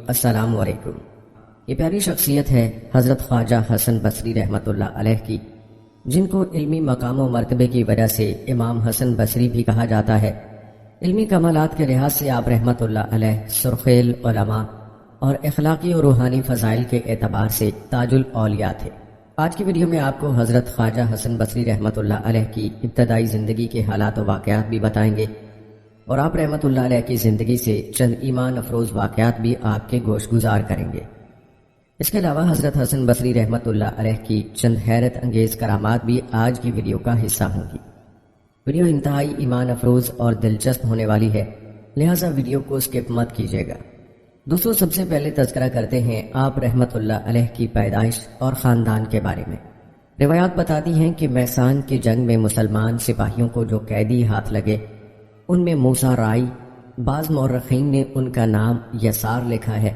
السلام علیکم۔ یہ پیاری شخصیت ہے حضرت خواجہ حسن بصری رحمۃ اللہ علیہ کی، جن کو علمی مقام و مرتبے کی وجہ سے امام حسن بصری بھی کہا جاتا ہے۔ علمی کمالات کے لحاظ سے آپ رحمۃ اللہ علیہ سرخیل علماء اور اخلاقی و روحانی فضائل کے اعتبار سے تاج الاولیاء تھے۔ آج کی ویڈیو میں آپ کو حضرت خواجہ حسن بصری رحمۃ اللہ علیہ کی ابتدائی زندگی کے حالات و واقعات بھی بتائیں گے، اور آپ رحمۃ اللہ علیہ کی زندگی سے چند ایمان افروز واقعات بھی آپ کے گوش گزار کریں گے۔ اس کے علاوہ حضرت حسن بصری رحمۃ اللہ علیہ کی چند حیرت انگیز کرامات بھی آج کی ویڈیو کا حصہ ہوں گی۔ ویڈیو انتہائی ایمان افروز اور دلچسپ ہونے والی ہے، لہٰذا ویڈیو کو اسکپ مت کیجیے گا۔ دوستو، سب سے پہلے تذکرہ کرتے ہیں آپ رحمۃ اللہ علیہ کی پیدائش اور خاندان کے بارے میں۔ روایات بتاتی ہیں کہ میسان کی جنگ میں مسلمان سپاہیوں کو جو قیدی ہاتھ لگے، ان میں موسیٰ رائی، بعض مورخین نے ان کا نام یسار لکھا ہے،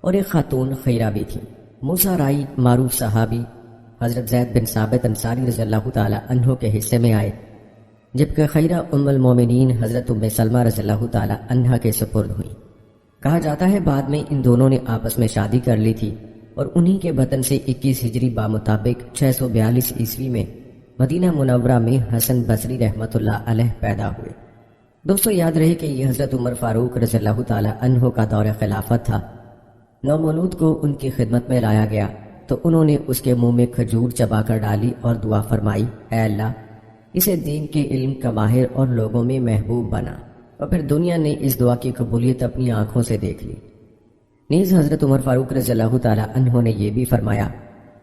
اور ایک خاتون خیرہ بھی تھی۔ موسیٰ رائی معروف صحابی حضرت زید بن ثابت انصاری رضی اللہ تعالی عنہ کے حصے میں آئے، جبکہ خیرہ ام المومنین حضرت ام سلمہ رضی اللہ تعالی عنہ کے سپرد ہوئی۔ کہا جاتا ہے بعد میں ان دونوں نے آپس میں شادی کر لی تھی، اور انہی کے بطن سے 21 ہجری بامطابق 642 عیسوی میں مدینہ منورہ میں حسن بصری رحمۃ اللہ علیہ پیدا ہوئے۔ دوستو، یاد رہے کہ یہ حضرت عمر فاروق رضی اللہ تعالی عنہ کا دور خلافت تھا۔ نومولود کو ان کی خدمت میں لایا گیا تو انہوں نے اس کے منہ میں کھجور چبا کر ڈالی اور دعا فرمائی، اے اللہ اسے دین کے علم کا ماہر اور لوگوں میں محبوب بنا، اور پھر دنیا نے اس دعا کی قبولیت اپنی آنکھوں سے دیکھ لی۔ نیز حضرت عمر فاروق رضی اللہ تعالی عنہ نے یہ بھی فرمایا،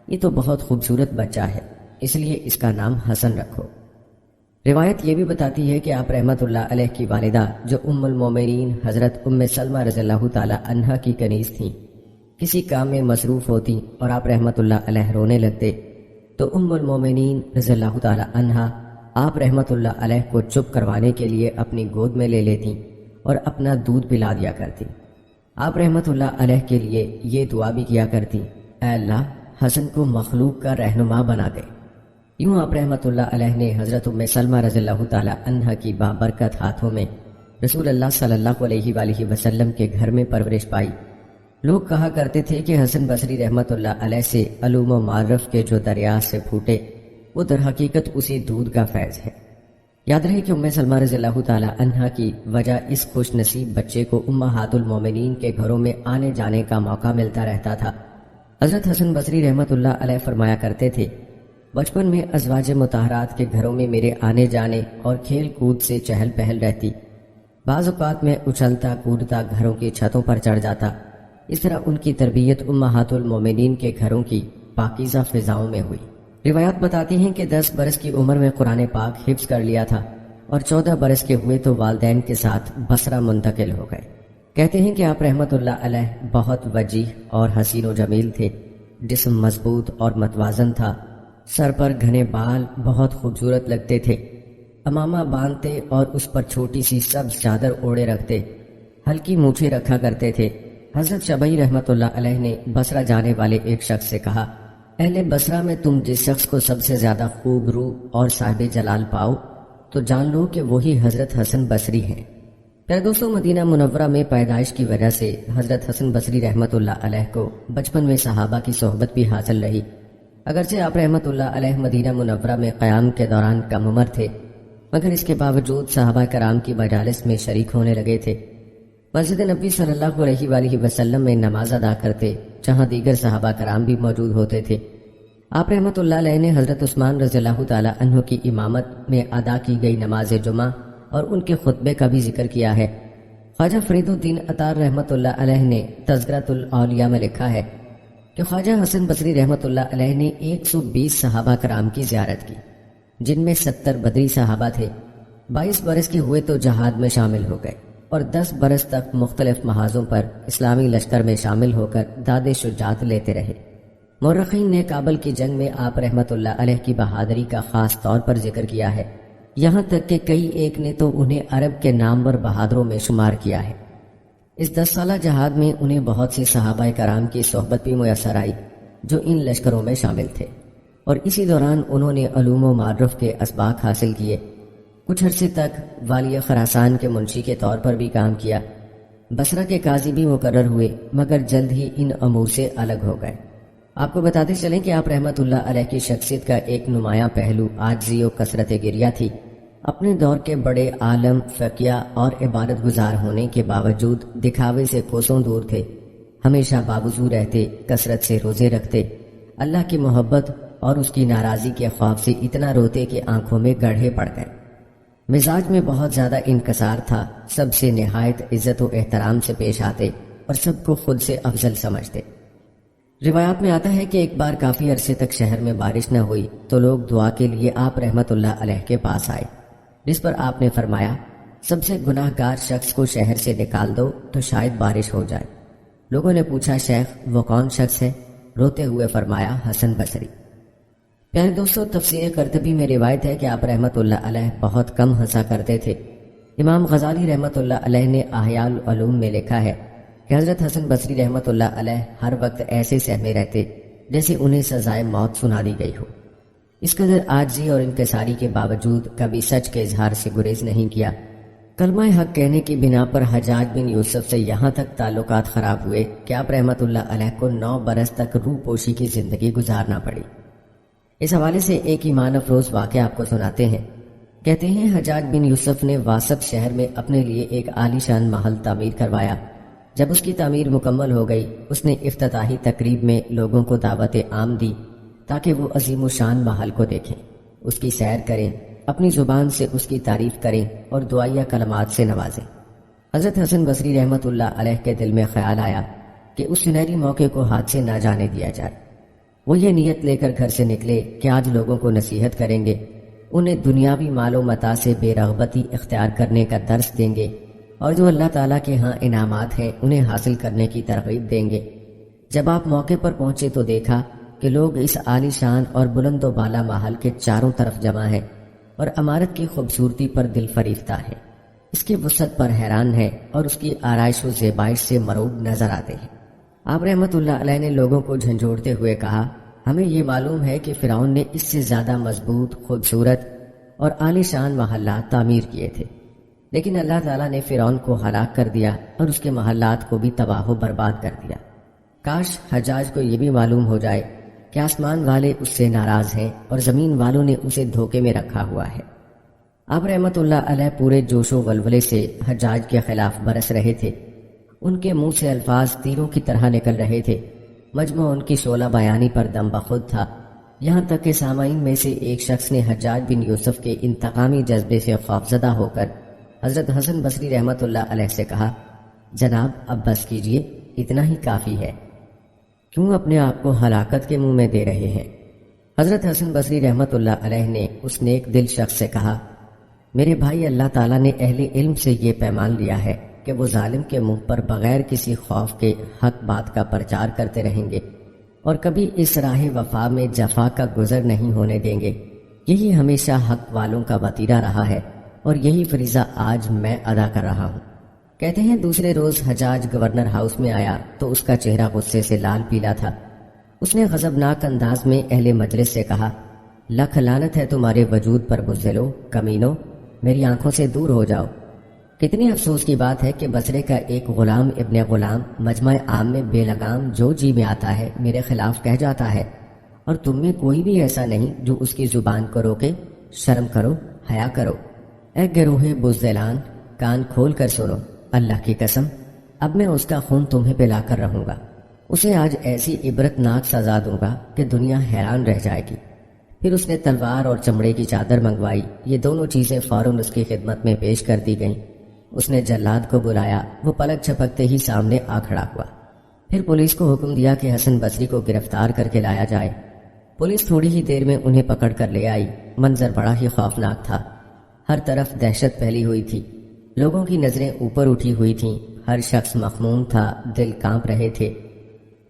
یہ تو بہت خوبصورت بچہ ہے، اس لیے اس کا نام حسن رکھو۔ روایت یہ بھی بتاتی ہے کہ آپ رحمۃ اللہ علیہ کی والدہ جو ام المومنین حضرت ام سلمہ رضی اللہ تعالی عنہ کی کنیز تھیں، کسی کام میں مصروف ہوتی اور آپ رحمۃ اللہ علیہ رونے لگتے تو ام المومنین رضی اللہ تعالی عنہ آپ رحمۃ اللہ علیہ کو چپ کروانے کے لیے اپنی گود میں لے لیتی اور اپنا دودھ پلا دیا کرتی۔ آپ رحمۃ اللہ علیہ کے لیے یہ دعا بھی کیا کرتی، اے اللہ حسن کو مخلوق کا رہنما بنا دے۔ یوں آپ رحمۃ اللہ علیہ نے حضرت ام سلمہ رضی اللہ تعالی عنہ کی بابرکت ہاتھوں میں رسول اللہ صلی اللہ علیہ وآلہ وسلم کے گھر میں پرورش پائی۔ لوگ کہا کرتے تھے کہ حسن بصری رحمۃ اللہ علیہ سے علوم و معرف کے جو دریا سے پھوٹے، وہ در حقیقت اسی دودھ کا فیض ہے۔ یاد رہے کہ ام سلمہ رضی اللہ تعالی عنہ کی وجہ اس خوش نصیب بچے کو امہات المومنین کے گھروں میں آنے جانے کا موقع ملتا رہتا تھا۔ حضرت حسن بصری رحمۃ اللہ علیہ فرمایا کرتے تھے، بچپن میں ازواج مطہرات کے گھروں میں میرے آنے جانے اور کھیل کود سے چہل پہل رہتی، بعض اوقات میں اچھلتا کودتا گھروں کی چھتوں پر چڑھ جاتا۔ اس طرح ان کی تربیت امہات المومنین کے گھروں کی پاکیزہ فضاؤں میں ہوئی۔ روایات بتاتی ہیں کہ 10 برس کی عمر میں قرآن پاک حفظ کر لیا تھا، اور 14 برس کے ہوئے تو والدین کے ساتھ بصرہ منتقل ہو گئے۔ کہتے ہیں کہ آپ رحمۃ اللہ علیہ بہت وجیح اور حسین و جمیل تھے، جسم مضبوط اور متوازن تھا، سر پر گھنے بال بہت خوبصورت لگتے تھے، امامہ باندھتے اور اس پر چھوٹی سی سبز چادر اوڑے رکھتے، ہلکی مونچھیں رکھا کرتے تھے۔ حضرت شبعی رحمۃ اللہ علیہ نے بصرہ جانے والے ایک شخص سے کہا، اہل بصرہ میں تم جس شخص کو سب سے زیادہ خوب رو اور صاحب جلال پاؤ تو جان لو کہ وہی حضرت حسن بصری ہیں۔ پیارے دوستوں، مدینہ منورہ میں پیدائش کی وجہ سے حضرت حسن بصری رحمۃ اللہ علیہ کو بچپن میں صحابہ کی صحبت بھی حاصل رہی۔ اگرچہ آپ رحمۃ اللہ علیہ مدینہ منورہ میں قیام کے دوران کم عمر تھے، مگر اس کے باوجود صحابہ کرام کی مجالس میں شریک ہونے لگے تھے۔ مسجد نبی صلی اللہ علیہ وآلہ وسلم میں نماز ادا کرتے، جہاں دیگر صحابہ کرام بھی موجود ہوتے تھے۔ آپ رحمۃ اللہ علیہ نے حضرت عثمان رضی اللہ تعالی عنہ کی امامت میں ادا کی گئی نماز جمعہ اور ان کے خطبے کا بھی ذکر کیا ہے۔ خواجہ فرید الدین عطار رحمۃ اللہ علیہ نے تذکرۃ الاولیاء میں لکھا ہے کہ خواجہ حسن بصری رحمۃ اللہ علیہ نے 120 صحابہ کرام کی زیارت کی، جن میں 70 بدری صحابہ تھے۔ 22 برس کے ہوئے تو جہاد میں شامل ہو گئے، اور 10 برس تک مختلف محاذوں پر اسلامی لشکر میں شامل ہو کر داد شجاعت لیتے رہے۔ مورخین نے کابل کی جنگ میں آپ رحمۃ اللہ علیہ کی بہادری کا خاص طور پر ذکر کیا ہے، یہاں تک کہ کئی ایک نے تو انہیں عرب کے نامور بہادروں میں شمار کیا ہے۔ اس 10 سالہ جہاد میں انہیں بہت سی صحابہ کرام کی صحبت بھی میسر آئی جو ان لشکروں میں شامل تھے، اور اسی دوران انہوں نے علوم و معرف کے اسباق حاصل کیے۔ کچھ عرصے تک والی خراسان کے منشی کے طور پر بھی کام کیا۔ بصرہ کے قاضی بھی مقرر ہوئے مگر جلد ہی ان امور سے الگ ہو گئے۔ آپ کو بتاتے چلیں کہ آپ رحمت اللہ علیہ کی شخصیت کا ایک نمایاں پہلو عاجزی و کثرت گریہ تھی۔ اپنے دور کے بڑے عالم، فقیہ اور عبادت گزار ہونے کے باوجود دکھاوے سے کوسوں دور تھے، ہمیشہ باوضو رہتے، کثرت سے روزے رکھتے، اللہ کی محبت اور اس کی ناراضی کے خوف سے اتنا روتے کہ آنکھوں میں گڑھے پڑ گئے۔ مزاج میں بہت زیادہ انکسار تھا، سب سے نہایت عزت و احترام سے پیش آتے اور سب کو خود سے افضل سمجھتے۔ روایات میں آتا ہے کہ ایک بار کافی عرصے تک شہر میں بارش نہ ہوئی تو لوگ دعا کے لیے آپ رحمت اللہ علیہ کے پاس آئے، جس پر آپ نے فرمایا سب سے گناہ گار شخص کو شہر سے نکال دو تو شاید بارش ہو جائے۔ لوگوں نے پوچھا شیخ وہ کون شخص ہے؟ روتے ہوئے فرمایا حسن بصری۔ پیارے دوستو، تفسیر قرطبی میں روایت ہے کہ آپ رحمت اللہ علیہ بہت کم ہنسا کرتے تھے۔ امام غزالی رحمت اللہ علیہ نے احیاء العلوم میں لکھا ہے کہ حضرت حسن بصری رحمت اللہ علیہ ہر وقت ایسے سہمے رہتے جیسے انہیں سزائے موت سنا دی گئی ہو۔ اس قدر عاجزی اور انکساری کے باوجود کبھی سچ کے اظہار سے گریز نہیں کیا۔ کلمہ حق کہنے کی بنا پر حجاج بن یوسف سے یہاں تک تعلقات خراب ہوئے کہ آپ رحمت اللہ علیہ کو 9 برس تک روح پوشی کی زندگی گزارنا پڑی۔ اس حوالے سے ایک ایمان افروز واقعہ آپ کو سناتے ہیں۔ کہتے ہیں حجاج بن یوسف نے واسط شہر میں اپنے لیے ایک عالی شان محل تعمیر کروایا۔ جب اس کی تعمیر مکمل ہو گئی، اس نے افتتاحی تقریب میں لوگوں کو دعوت عام دی تاکہ وہ عظیم الشان محل کو دیکھیں، اس کی سیر کریں، اپنی زبان سے اس کی تعریف کریں اور دعائیہ کلمات سے نوازیں۔ حضرت حسن بصری رحمت اللہ علیہ کے دل میں خیال آیا کہ اس سنہری موقع کو ہاتھ سے نہ جانے دیا جائے۔ وہ یہ نیت لے کر گھر سے نکلے کہ آج لوگوں کو نصیحت کریں گے، انہیں دنیاوی مال و متاع سے بے رغبتی اختیار کرنے کا درس دیں گے اور جو اللہ تعالیٰ کے ہاں انعامات ہیں انہیں حاصل کرنے کی ترغیب دیں گے۔ جب آپ موقع پر پہنچے تو دیکھا کہ لوگ اس عالی شان اور بلند و بالا محل کے چاروں طرف جمع ہیں اور عمارت کی خوبصورتی پر دل فریفتہ ہے، اس کی وسعت پر حیران ہے اور اس کی آرائش و زیبائش سے مرعوب نظر آتے ہیں۔ آپ رحمت اللہ علیہ نے لوگوں کو جھنجھوڑتے ہوئے کہا، ہمیں یہ معلوم ہے کہ فرعون نے اس سے زیادہ مضبوط، خوبصورت اور عالی شان محلات تعمیر کیے تھے، لیکن اللہ تعالیٰ نے فرعون کو ہلاک کر دیا اور اس کے محلات کو بھی تباہ و برباد کر دیا۔ کاش حجاج کو یہ بھی معلوم ہو جائے کہ آسمان والے اس سے ناراض ہیں اور زمین والوں نے اسے دھوکے میں رکھا ہوا ہے۔ آپ رحمت اللہ علیہ پورے جوش و ولولے سے حجاج کے خلاف برس رہے تھے، ان کے منہ سے الفاظ تیروں کی طرح نکل رہے تھے، مجمع ان کی شعلہ بیانی پر دم بخود تھا، یہاں تک کہ سامعین میں سے ایک شخص نے حجاج بن یوسف کے انتقامی جذبے سے خوفزدہ ہو کر حضرت حسن بصری رحمت اللہ علیہ سے کہا، جناب اب بس کیجئے، اتنا ہی کافی ہے، کیوں اپنے آپ کو ہلاکت کے منہ میں دے رہے ہیں؟ حضرت حسن بصری رحمت اللہ علیہ نے اس نیک دل شخص سے کہا، میرے بھائی، اللہ تعالیٰ نے اہل علم سے یہ پیمان لیا ہے کہ وہ ظالم کے منہ پر بغیر کسی خوف کے حق بات کا پرچار کرتے رہیں گے اور کبھی اس راہ وفا میں جفا کا گزر نہیں ہونے دیں گے۔ یہی ہمیشہ حق والوں کا وتیرہ رہا ہے اور یہی فریضہ آج میں ادا کر رہا ہوں۔ کہتے ہیں دوسرے روز حجاج گورنر ہاؤس میں آیا تو اس کا چہرہ غصے سے لال پیلا تھا۔ اس نے غضبناک انداز میں اہل مجلس سے کہا، لکھ لعنت ہے تمہارے وجود پر بزدلو، کمینو، میری آنکھوں سے دور ہو جاؤ۔ کتنی افسوس کی بات ہے کہ بصرے کا ایک غلام ابن غلام مجمع عام میں بے لگام جو جی میں آتا ہے میرے خلاف کہہ جاتا ہے، اور تم میں کوئی بھی ایسا نہیں جو اس کی زبان کو روکے۔ شرم کرو، حیا کرو۔ اے گروہ بزدلان، کان کھول کر سنو، اللہ کی قسم اب میں اس کا خون تمہیں پلا کر رہوں گا، اسے آج ایسی عبرتناک سزا دوں گا کہ دنیا حیران رہ جائے گی۔ پھر اس نے تلوار اور چمڑے کی چادر منگوائی، یہ دونوں چیزیں فوراً اس کی خدمت میں پیش کر دی گئیں۔ اس نے جلاد کو بلایا، وہ پلک جھپکتے ہی سامنے آ کھڑا ہوا۔ پھر پولیس کو حکم دیا کہ حسن بصری کو گرفتار کر کے لایا جائے۔ پولیس تھوڑی ہی دیر میں انہیں پکڑ کر لے آئی۔ منظر بڑا ہی خوفناک تھا، ہر طرف دہشت پھیلی ہوئی تھی، لوگوں کی نظریں اوپر اٹھی ہوئی تھیں، ہر شخص مخموم تھا، دل کانپ رہے تھے۔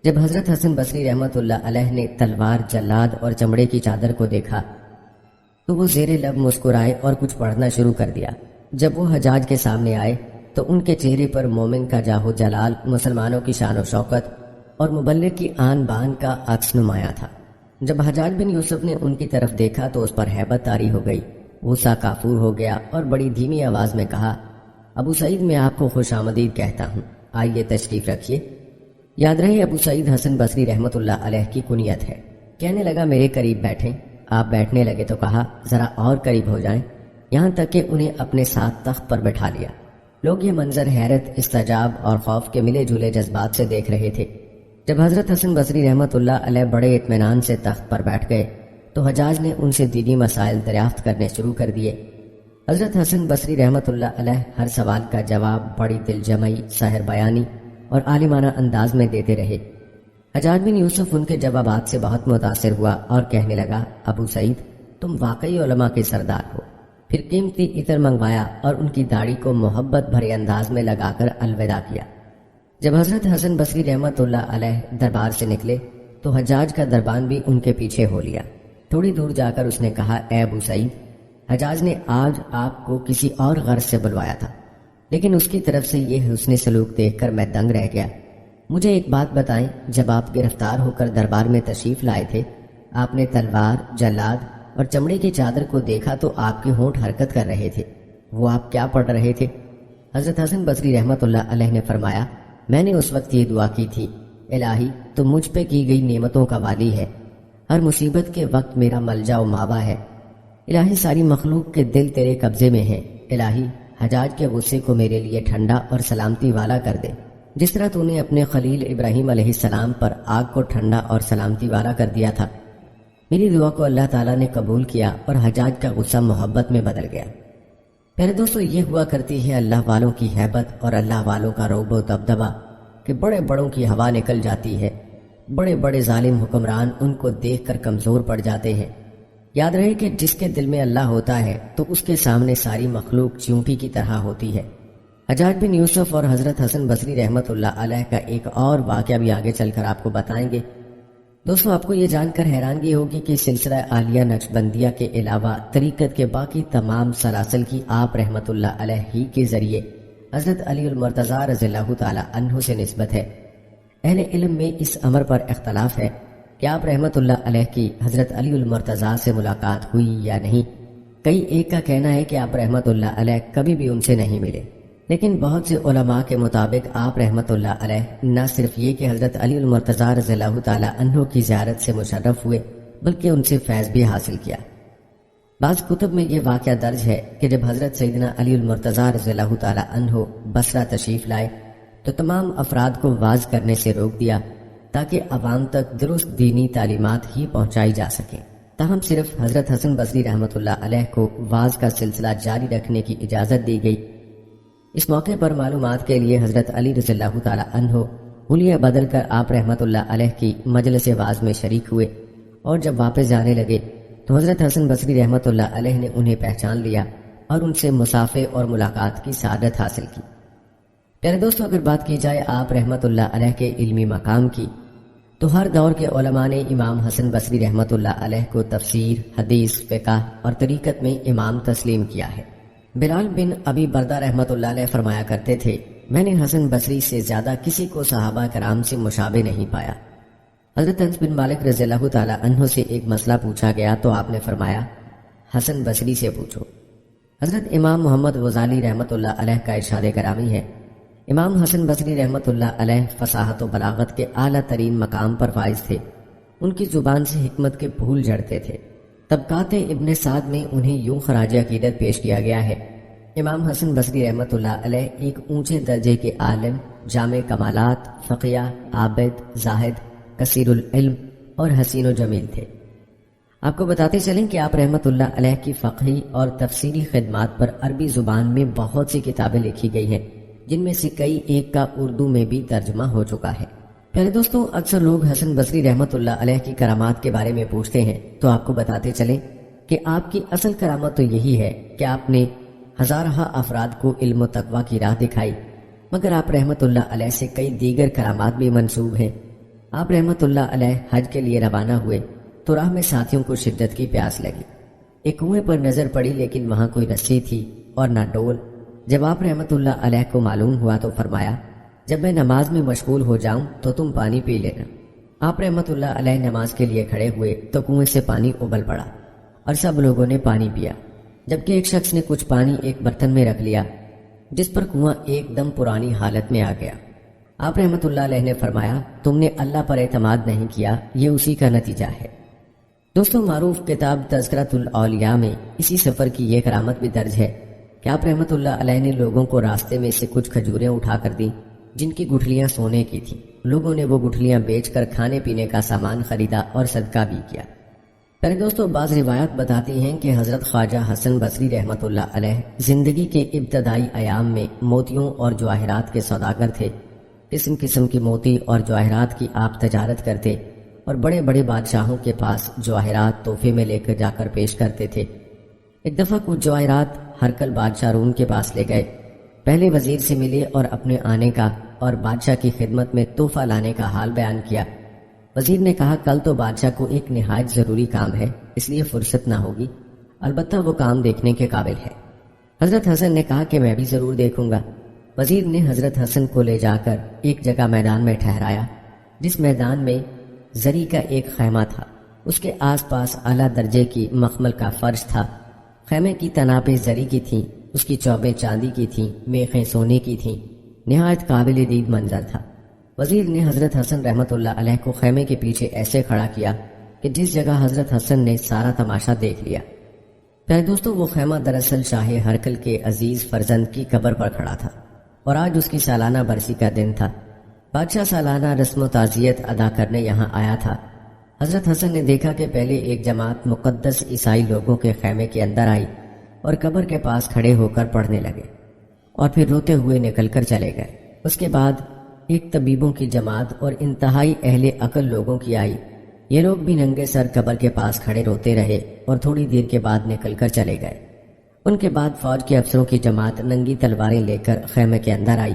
جب حضرت حسن بصری رحمت اللہ علیہ نے تلوار، جلاد اور چمڑے کی چادر کو دیکھا تو وہ زیر لب مسکرائے اور کچھ پڑھنا شروع کر دیا۔ جب وہ حجاج کے سامنے آئے تو ان کے چہرے پر مومن کا جاہ و جلال، مسلمانوں کی شان و شوکت اور مبلغ کی آن بان کا عکس نمایاں تھا۔ جب حجاج بن یوسف نے ان کی طرف دیکھا تو اس پر ہیبت طاری ہو گئی، غصہ کافور ہو گیا اور بڑی دھیمی آواز میں کہا، ابو سعید میں آپ کو خوش آمدید کہتا ہوں، آئیے تشریف رکھیے۔ یاد رہے ابو سعید حسن بصری رحمۃ اللہ علیہ کی کنیت ہے۔ کہنے لگا میرے قریب بیٹھیں۔ آپ بیٹھنے لگے تو کہا ذرا اور قریب ہو جائیں، یہاں تک کہ انہیں اپنے ساتھ تخت پر بٹھا لیا۔ لوگ یہ منظر حیرت، استعجاب اور خوف کے ملے جلے جذبات سے دیکھ رہے تھے۔ جب حضرت حسن بصری رحمۃ اللہ علیہ بڑے اطمینان سے تخت پر بیٹھ گئے تو حجاج نے ان سے دینی مسائل دریافت کرنے شروع کر دیے۔ حضرت حسن بصری رحمۃ اللہ علیہ ہر سوال کا جواب بڑی دل جمعی، سحر بیانی اور عالمانہ انداز میں دیتے رہے۔ حجاج بن یوسف ان کے جوابات سے بہت متاثر ہوا اور کہنے لگا ابو سعید تم واقعی علماء کے سردار ہو۔ پھر قیمتی عطر منگوایا اور ان کی داڑھی کو محبت بھرے انداز میں لگا کر الوداع کیا۔ جب حضرت حسن بصری رحمۃ اللہ علیہ دربار سے نکلے تو حجاج کا دربان بھی ان کے پیچھے ہو لیا۔ تھوڑی دور جا کر اس نے کہا اے ابو سعید، حجاج نے آج آپ کو کسی اور غرض سے بلوایا تھا، لیکن اس کی طرف سے یہ حسن سلوک دیکھ کر میں دنگ رہ گیا۔ مجھے ایک بات بتائیں، جب آپ گرفتار ہو کر دربار میں تشریف لائے تھے، آپ نے تلوار، جلاد اور چمڑے کی چادر کو دیکھا تو آپ کے ہونٹ حرکت کر رہے تھے، وہ آپ کیا پڑھ رہے تھے؟ حضرت حسن بصری رحمۃ اللہ علیہ نے فرمایا میں نے اس وقت یہ دعا کی تھی، الہی تو مجھ پہ کی گئی نعمتوں کا والی ہے، ہر مصیبت کے وقت میرا ملجا و ماوا ہے، الہی ساری مخلوق کے دل تیرے قبضے میں ہیں، الہی حجاج کے غصے کو میرے لیے ٹھنڈا اور سلامتی والا کر دے، جس طرح تو نے اپنے خلیل ابراہیم علیہ السلام پر آگ کو ٹھنڈا اور سلامتی والا کر دیا تھا۔ میری دعا کو اللہ تعالیٰ نے قبول کیا اور حجاج کا غصہ محبت میں بدل گیا۔ پہلے دوستو یہ ہوا کرتی ہے اللہ والوں کی ہیبت اور اللہ والوں کا رعب و دبدبہ کہ بڑے بڑوں کی ہوا نکل جاتی ہے، بڑے بڑے ظالم حکمران ان کو دیکھ کر کمزور پڑ جاتے ہیں۔ یاد رہے کہ جس کے دل میں اللہ ہوتا ہے تو اس کے سامنے ساری مخلوق چیونٹی کی طرح ہوتی ہے۔ حجاج بن یوسف اور حضرت حسن بصری رحمۃ اللہ علیہ کا ایک اور واقعہ بھی آگے چل کر آپ کو بتائیں گے۔ دوستو آپ کو یہ جان کر حیرانگی ہوگی کہ سلسلہ عالیہ نقشبندیہ کے علاوہ طریقت کے باقی تمام سلاسل کی آپ رحمۃ اللہ علیہ ہی کے ذریعے حضرت علی المرتضیٰ رضی اللہ تعالی عنہ سے نسبت ہے۔ اہل علم میں اس امر پر اختلاف ہے کہ آپ رحمۃ اللہ علیہ کی حضرت علی المرتضیٰ سے ملاقات ہوئی یا نہیں۔ کئی ایک کا کہنا ہے کہ آپ رحمۃ اللہ علیہ کبھی بھی ان سے نہیں ملے، لیکن بہت سے علماء کے مطابق آپ رحمۃ اللہ علیہ نہ صرف یہ کہ حضرت علی المرتضیٰ رضی اللہ تعالی عنہ کی زیارت سے مشرف ہوئے بلکہ ان سے فیض بھی حاصل کیا۔ بعض کتب میں یہ واقعہ درج ہے کہ جب حضرت سیدنا علی المرتضیٰ رضی اللہ تعالی عنہ بصرہ تشریف لائے تو تمام افراد کو واعظ کرنے سے روک دیا تاکہ عوام تک درست دینی تعلیمات ہی پہنچائی جا سکیں۔ تاہم صرف حضرت حسن بصری رحمۃ اللہ علیہ کو واعظ کا سلسلہ جاری رکھنے کی اجازت دی گئی۔ اس موقع پر معلومات کے لیے حضرت علی رضی اللہ تعالی عنہ حلیہ بدل کر آپ رحمۃ اللہ علیہ کی مجلس واعظ میں شریک ہوئے، اور جب واپس جانے لگے تو حضرت حسن بصری رحمۃ اللہ علیہ نے انہیں پہچان لیا اور ان سے مصافحے اور ملاقات کی سعادت حاصل کی۔ پیارے دوستو اگر بات کی جائے آپ رحمۃ اللہ علیہ کے علمی مقام کی تو ہر دور کے علماء نے امام حسن بصری رحمۃ اللہ علیہ کو تفسیر، حدیث، فقہ اور طریقت میں امام تسلیم کیا ہے۔ بلال بن ابی بردہ رحمۃ اللہ علیہ فرمایا کرتے تھے میں نے حسن بصری سے زیادہ کسی کو صحابہ کرام سے مشابہ نہیں پایا۔ حضرت انس بن مالک رضی اللہ تعالی عنہ سے ایک مسئلہ پوچھا گیا تو آپ نے فرمایا حسن بصری سے پوچھو۔ حضرت امام محمد غزالی رحمۃ اللہ علیہ کا ارشاد گرامی ہے امام حسن بصری رحمۃ اللہ علیہ فصاحت و بلاغت کے اعلیٰ ترین مقام پر فائز تھے، ان کی زبان سے حکمت کے پھول جھڑتے تھے۔ طبقات ابن سعد میں انہیں یوں خراج عقیدت پیش کیا گیا ہے امام حسن بصری رحمۃ اللہ علیہ ایک اونچے درجے کے عالم، جامع کمالات، فقیہ، عابد، زاہد، کثیر العلم اور حسین و جمیل تھے۔ آپ کو بتاتے چلیں کہ آپ رحمۃ اللہ علیہ کی فقہی اور تفسیری خدمات پر عربی زبان میں بہت سی کتابیں لکھی گئی ہیں، جن میں سے کئی ایک کا اردو میں بھی ترجمہ ہو چکا ہے۔ پیارے دوستو اکثر لوگ حسن بصری رحمۃ اللہ علیہ کی کرامات کے بارے میں پوچھتے ہیں تو آپ کو بتاتے چلیں کہ آپ کی اصل کرامت تو یہی ہے کہ آپ نے ہزارہ افراد کو علم و تقوی کی راہ دکھائی، مگر آپ رحمۃ اللہ علیہ سے کئی دیگر کرامات بھی منسوب ہیں۔ آپ رحمۃ اللہ علیہ حج کے لیے روانہ ہوئے تو راہ میں ساتھیوں کو شدت کی پیاس لگی، ایک کنویں پر نظر پڑی لیکن وہاں کوئی رسی تھی اور نہ ڈول۔ جب آپ رحمۃ اللہ علیہ کو معلوم ہوا تو فرمایا جب میں نماز میں مشغول ہو جاؤں تو تم پانی پی لینا۔ آپ رحمۃ اللہ علیہ نماز کے لیے کھڑے ہوئے تو کنویں سے پانی ابل پڑا اور سب لوگوں نے پانی پیا، جبکہ ایک شخص نے کچھ پانی ایک برتن میں رکھ لیا۔ جس پر کنواں ایک دم پرانی حالت میں آ گیا۔ آپ رحمۃ اللہ علیہ نے فرمایا، تم نے اللہ پر اعتماد نہیں کیا، یہ اسی کا نتیجہ ہے۔ دوستوں، معروف کتاب تذکرۃ الاولیاء میں اسی سفر کی یہ کرامت بھی درج ہے کہ آپ رحمۃ اللہ علیہ نے لوگوں کو راستے میں سے کچھ کھجوریں اٹھا کر دیں جن کی گٹھلیاں سونے کی تھیں۔ لوگوں نے وہ گٹھلیاں بیچ کر کھانے پینے کا سامان خریدا اور صدقہ بھی کیا۔ پہلے دوستوں، بعض روایات بتاتی ہیں کہ حضرت خواجہ حسن بصری رحمۃ اللہ علیہ زندگی کے ابتدائی ایام میں موتیوں اور جواہرات کے سوداگر تھے۔ قسم قسم کی موتی اور جواہرات کی آپ تجارت کرتے اور بڑے بڑے بادشاہوں کے پاس جواہرات تحفے میں لے کر جا کر پیش کرتے تھے۔ ایک دفعہ کچھ جواہرات ہرکل بادشاہ روم کے پاس لے گئے، پہلے وزیر سے ملے اور اپنے آنے کا اور بادشاہ کی خدمت میں تحفہ لانے کا حال بیان کیا۔ وزیر نے کہا، کل تو بادشاہ کو ایک نہایت ضروری کام ہے، اس لیے فرصت نہ ہوگی، البتہ وہ کام دیکھنے کے قابل ہے۔ حضرت حسن نے کہا کہ میں بھی ضرور دیکھوں گا۔ وزیر نے حضرت حسن کو لے جا کر ایک جگہ میدان میں ٹھہرایا، جس میدان میں زری کا ایک خیمہ تھا۔ اس کے آس پاس اعلیٰ درجے کی مخمل کا فرش تھا۔ خیمے کی تنابیں زری کی تھیں، اس کی چوبیں چاندی کی تھیں، میخیں سونے کی تھیں۔ نہایت قابل دید منظر تھا۔ وزیر نے حضرت حسن رحمۃ اللہ علیہ کو خیمے کے پیچھے ایسے کھڑا کیا کہ جس جگہ حضرت حسن نے سارا تماشا دیکھ لیا۔ پہلے دوستوں، وہ خیمہ دراصل شاہ ہرکل کے عزیز فرزند کی قبر پر کھڑا تھا اور آج اس کی سالانہ برسی کا دن تھا۔ بادشاہ سالانہ رسم و تعزیت ادا کرنے یہاں آیا تھا۔ حضرت حسن نے دیکھا کہ پہلے ایک جماعت مقدس عیسائی لوگوں کے خیمے کے اندر آئی اور قبر کے پاس کھڑے ہو کر پڑھنے لگے اور پھر روتے ہوئے نکل کر چلے گئے۔ اس کے بعد ایک طبیبوں کی جماعت اور انتہائی اہل عقل لوگوں کی آئی۔ یہ لوگ بھی ننگے سر قبر کے پاس کھڑے روتے رہے اور تھوڑی دیر کے بعد نکل کر چلے گئے۔ ان کے بعد فوج کے افسروں کی جماعت ننگی تلواریں لے کر خیمے کے اندر آئی،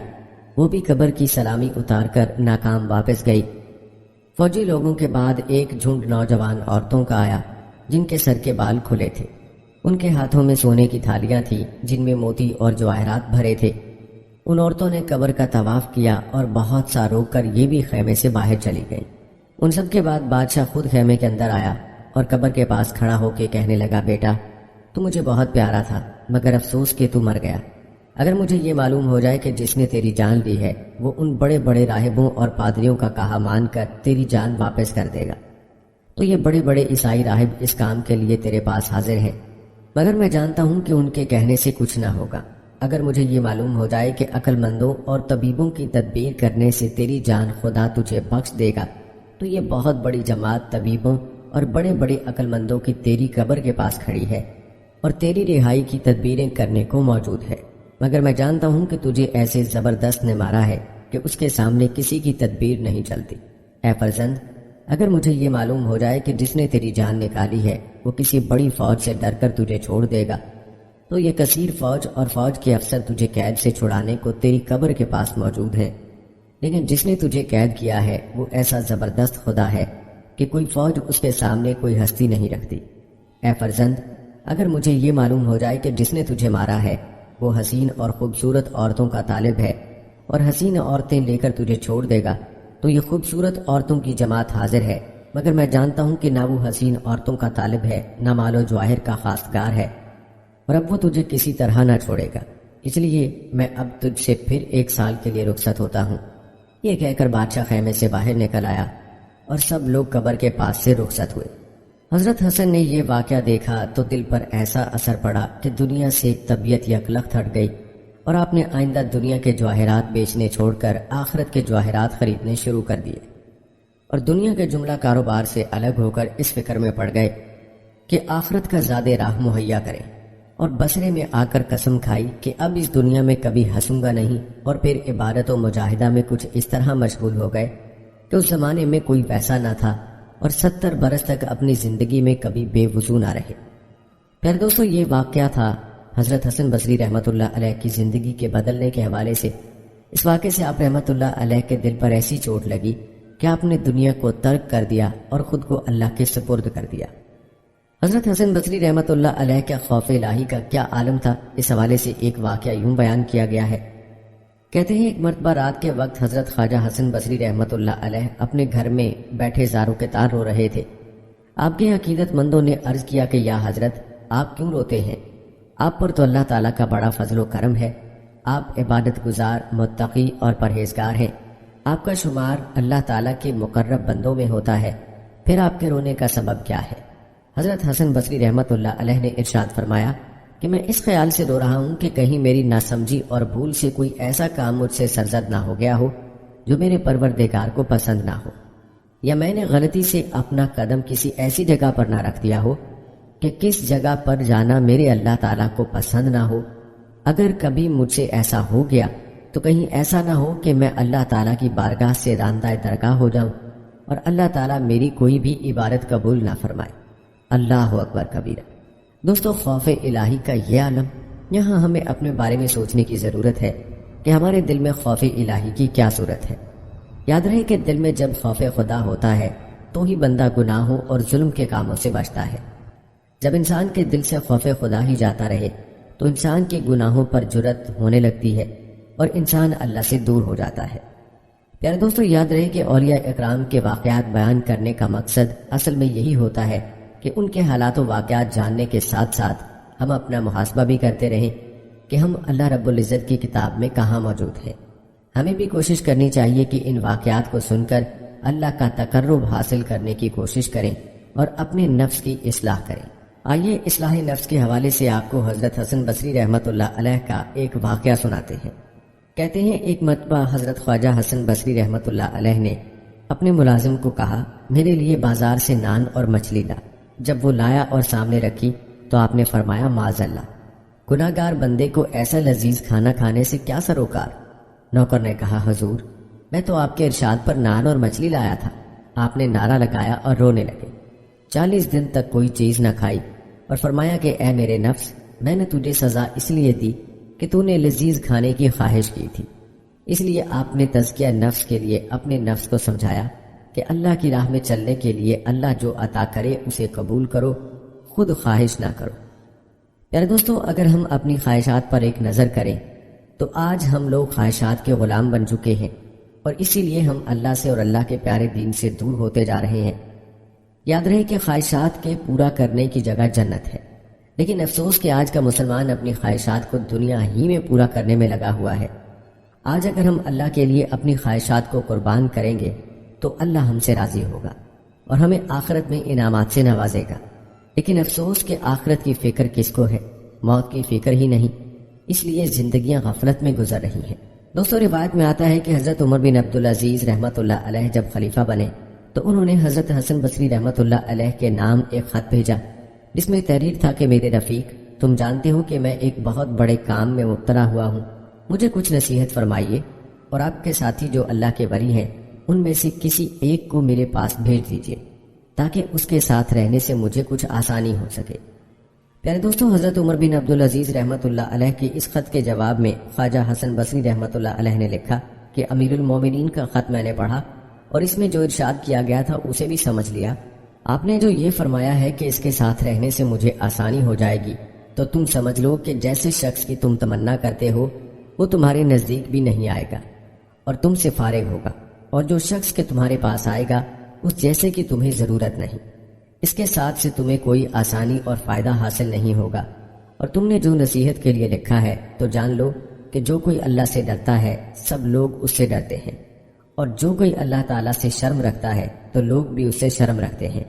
وہ بھی قبر کی سلامی اتار کر ناکام واپس گئی۔ فوجی لوگوں کے بعد ایک جھنڈ نوجوان عورتوں کا آیا جن کے سر کے بال کھلے تھے۔ ان کے ہاتھوں میں سونے کی تھالیاں تھیں جن میں موتی اور جواہرات بھرے تھے۔ ان عورتوں نے قبر کا طواف کیا اور بہت سا روک کر یہ بھی خیمے سے باہر چلی گئیں۔ ان سب کے بعد بادشاہ خود خیمے کے اندر آیا اور قبر کے پاس کھڑا ہو کے کہنے لگا، بیٹا تو مجھے بہت پیارا تھا، مگر افسوس کہ تو مر گیا۔ اگر مجھے یہ معلوم ہو جائے کہ جس نے تیری جان لی ہے وہ ان بڑے بڑے راہبوں اور پادریوں کا کہا مان کر تیری جان واپس کر دے گا تو یہ بڑے بڑے عیسائی راہب اس کام کے لیے تیرے پاس حاضر ہیں، مگر میں جانتا ہوں کہ ان کے کہنے سے کچھ نہ ہوگا۔ اگر مجھے یہ معلوم ہو جائے کہ عقل مندوں اور طبیبوں کی تدبیر کرنے سے تیری جان خدا تجھے بخش دے گا تو یہ بہت بڑی جماعت طبیبوں اور بڑے بڑے عقل مندوں کی تیری قبر کے پاس کھڑی ہے اور تیری رہائی کی تدبیریں کرنے کو موجود ہے، مگر میں جانتا ہوں کہ تجھے ایسے زبردست نے مارا ہے کہ اس کے سامنے کسی کی تدبیر نہیں چلتی۔ اے فرزند، اگر مجھے یہ معلوم ہو جائے کہ جس نے تیری جان نکالی ہے وہ کسی بڑی فوج سے ڈر کر تجھے چھوڑ دے گا تو یہ کثیر فوج اور فوج کے افسر تجھے قید سے چھڑانے کو تیری قبر کے پاس موجود ہیں، لیکن جس نے تجھے قید کیا ہے وہ ایسا زبردست خدا ہے کہ کوئی فوج اس کے سامنے کوئی ہستی نہیں رکھتی۔ اے فرزند، اگر مجھے یہ معلوم ہو جائے کہ جس نے تجھے مارا ہے وہ حسین اور خوبصورت عورتوں کا طالب ہے اور حسین عورتیں لے کر تجھے چھوڑ دے گا تو یہ خوبصورت عورتوں کی جماعت حاضر ہے، مگر میں جانتا ہوں کہ نہ وہ حسین عورتوں کا طالب ہے نہ مال و جواہر کا خواستگار ہے، اور اب وہ تجھے کسی طرح نہ چھوڑے گا، اس لیے میں اب تجھ سے پھر 1 سال کے لیے رخصت ہوتا ہوں۔ یہ کہہ کر بادشاہ خیمے سے باہر نکل آیا اور سب لوگ قبر کے پاس سے رخصت ہوئے۔ حضرت حسن نے یہ واقعہ دیکھا تو دل پر ایسا اثر پڑا کہ دنیا سے طبیعت یکلخت ہٹ گئی اور آپ نے آئندہ دنیا کے جواہرات بیچنے چھوڑ کر آخرت کے جواہرات خریدنے شروع کر دیے اور دنیا کے جملہ کاروبار سے الگ ہو کر اس فکر میں پڑ گئے کہ آخرت کا زیادہ راہ مہیا کریں، اور بصرے میں آ کر قسم کھائی کہ اب اس دنیا میں کبھی ہنسوں گا نہیں، اور پھر عبادت و مجاہدہ میں کچھ اس طرح مشغول ہو گئے کہ اس زمانے میں کوئی ویسا نہ تھا اور 70 برس تک اپنی زندگی میں کبھی بے وضو نہ رہے۔ پھر دوستو، یہ واقعہ تھا حضرت حسن بصری رحمۃ اللہ علیہ کی زندگی کے بدلنے کے حوالے سے۔ اس واقعے سے آپ رحمۃ اللہ علیہ کے دل پر ایسی چوٹ لگی کہ آپ نے دنیا کو ترک کر دیا اور خود کو اللہ کے سپرد کر دیا۔ حضرت حسن بصری رحمۃ اللہ علیہ کے خوف الہی کا کیا عالم تھا، اس حوالے سے ایک واقعہ یوں بیان کیا گیا ہے۔ کہتے ہیں ایک مرتبہ رات کے وقت حضرت خواجہ حسن بصری رحمۃ اللہ علیہ اپنے گھر میں بیٹھے زاروں کے تار رو رہے تھے۔ آپ کے عقیدت مندوں نے عرض کیا کہ یا حضرت، آپ کیوں روتے ہیں؟ آپ پر تو اللہ تعالیٰ کا بڑا فضل و کرم ہے، آپ عبادت گزار، متقی اور پرہیزگار ہیں، آپ کا شمار اللہ تعالیٰ کے مقرب بندوں میں ہوتا ہے، پھر آپ کے رونے کا سبب کیا ہے؟ حضرت حسن بصری رحمۃ اللہ علیہ نے ارشاد فرمایا کہ میں اس خیال سے رو رہا ہوں کہ کہیں میری ناسمجھی اور بھول سے کوئی ایسا کام مجھ سے سرزد نہ ہو گیا ہو جو میرے پروردگار کو پسند نہ ہو، یا میں نے غلطی سے اپنا قدم کسی ایسی جگہ پر نہ رکھ دیا ہو کہ کس جگہ پر جانا میرے اللہ تعالیٰ کو پسند نہ ہو۔ اگر کبھی مجھ سے ایسا ہو گیا تو کہیں ایسا نہ ہو کہ میں اللہ تعالیٰ کی بارگاہ سے راندہ درگاہ ہو جاؤں اور اللہ تعالیٰ میری کوئی بھی عبادت قبول نہ فرمائے۔ اللہ اکبر کبیرہ۔ دوستو، خوف الہی کا یہ عالم، یہاں ہمیں اپنے بارے میں سوچنے کی ضرورت ہے کہ ہمارے دل میں خوف الہی کی کیا صورت ہے۔ یاد رہے کہ دل میں جب خوف خدا ہوتا ہے تو ہی بندہ گناہوں اور ظلم کے کاموں سے بچتا ہے۔ جب انسان کے دل سے خوف خدا ہی جاتا رہے تو انسان کے گناہوں پر جرأت ہونے لگتی ہے اور انسان اللہ سے دور ہو جاتا ہے۔ پیارے دوستو، یاد رہے کہ اولیاء اکرام کے واقعات بیان کرنے کا مقصد اصل میں یہی ہوتا ہے کہ ان کے حالات و واقعات جاننے کے ساتھ ساتھ ہم اپنا محاسبہ بھی کرتے رہیں کہ ہم اللہ رب العزت کی کتاب میں کہاں موجود ہیں۔ ہمیں بھی کوشش کرنی چاہیے کہ ان واقعات کو سن کر اللہ کا تقرب حاصل کرنے کی کوشش کریں اور اپنے نفس کی اصلاح کریں۔ آئیے اصلاح نفس کے حوالے سے آپ کو حضرت حسن بصری رحمۃ اللہ علیہ کا ایک واقعہ سناتے ہیں۔ کہتے ہیں ایک مرتبہ حضرت خواجہ حسن بصری رحمۃ اللہ علیہ نے اپنے ملازم کو کہا، میرے لیے بازار سے نان اور مچھلی لا۔ جب وہ لایا اور سامنے رکھی تو آپ نے فرمایا، معاذ اللہ، گناہ گار بندے کو ایسا لذیذ کھانا کھانے سے کیا سروکار؟ نوکر نے کہا، حضور میں تو آپ کے ارشاد پر نان اور مچھلی لایا تھا۔ آپ نے نعرہ لگایا اور رونے لگے۔ 40 دن تک کوئی چیز نہ کھائی اور فرمایا کہ اے میرے نفس، میں نے تجھے سزا اس لیے دی کہ تو نے لذیذ کھانے کی خواہش کی تھی۔ اس لیے آپ نے تزکیہ نفس کے لیے اپنے نفس کو سمجھایا کہ اللہ کی راہ میں چلنے کے لیے اللہ جو عطا کرے اسے قبول کرو، خود خواہش نہ کرو۔ پیارے دوستو، اگر ہم اپنی خواہشات پر ایک نظر کریں تو آج ہم لوگ خواہشات کے غلام بن چکے ہیں اور اسی لیے ہم اللہ سے اور اللہ کے پیارے دین سے دور ہوتے جا رہے ہیں۔ یاد رہے کہ خواہشات کے پورا کرنے کی جگہ جنت ہے، لیکن افسوس کہ آج کا مسلمان اپنی خواہشات کو دنیا ہی میں پورا کرنے میں لگا ہوا ہے۔ آج اگر ہم اللہ کے لیے اپنی خواہشات کو قربان کریں گے تو اللہ ہم سے راضی ہوگا اور ہمیں آخرت میں انعامات سے نوازے گا، لیکن افسوس کہ آخرت کی فکر کس کو ہے؟ موت کی فکر ہی نہیں، اس لیے زندگیاں غفلت میں گزر رہی ہیں۔ دوستو، روایت میں آتا ہے کہ حضرت عمر بن عبدالعزیز رحمۃ اللہ علیہ جب خلیفہ بنے تو انہوں نے حضرت حسن بصری رحمۃ اللہ علیہ کے نام ایک خط بھیجا جس میں تحریر تھا کہ میرے رفیق، تم جانتے ہو کہ میں ایک بہت بڑے کام میں مبتلا ہوا ہوں، مجھے کچھ نصیحت فرمائیے اور آپ کے ساتھی جو اللہ کے ولی ہیں ان میں سے کسی ایک کو میرے پاس بھیج دیجیے تاکہ اس کے ساتھ رہنے سے مجھے کچھ آسانی ہو سکے۔ پیارے دوستو، حضرت عمر بن عبدالعزیز رحمۃ اللہ علیہ کے اس خط کے جواب میں خواجہ حسن بصری رحمۃ اللہ علیہ نے لکھا کہ امیر المومنین کا خط میں نے پڑھا اور اس میں جو ارشاد کیا گیا تھا اسے بھی سمجھ لیا۔ آپ نے جو یہ فرمایا ہے کہ اس کے ساتھ رہنے سے مجھے آسانی ہو جائے گی، تو تم سمجھ لو کہ جیسے شخص کی تم تمنا کرتے ہو وہ تمہارے نزدیک بھی نہیں آئے گا اور تم سے فارغ ہوگا، اور جو شخص کے تمہارے پاس آئے گا اس جیسے کی تمہیں ضرورت نہیں، اس کے ساتھ سے تمہیں کوئی آسانی اور فائدہ حاصل نہیں ہوگا۔ اور تم نے جو نصیحت کے لیے لکھا ہے تو جان لو کہ جو کوئی اللہ سے ڈرتا ہے سب لوگ اس سے ڈرتے ہیں، اور جو کوئی اللہ تعالیٰ سے شرم رکھتا ہے تو لوگ بھی اس سے شرم رکھتے ہیں،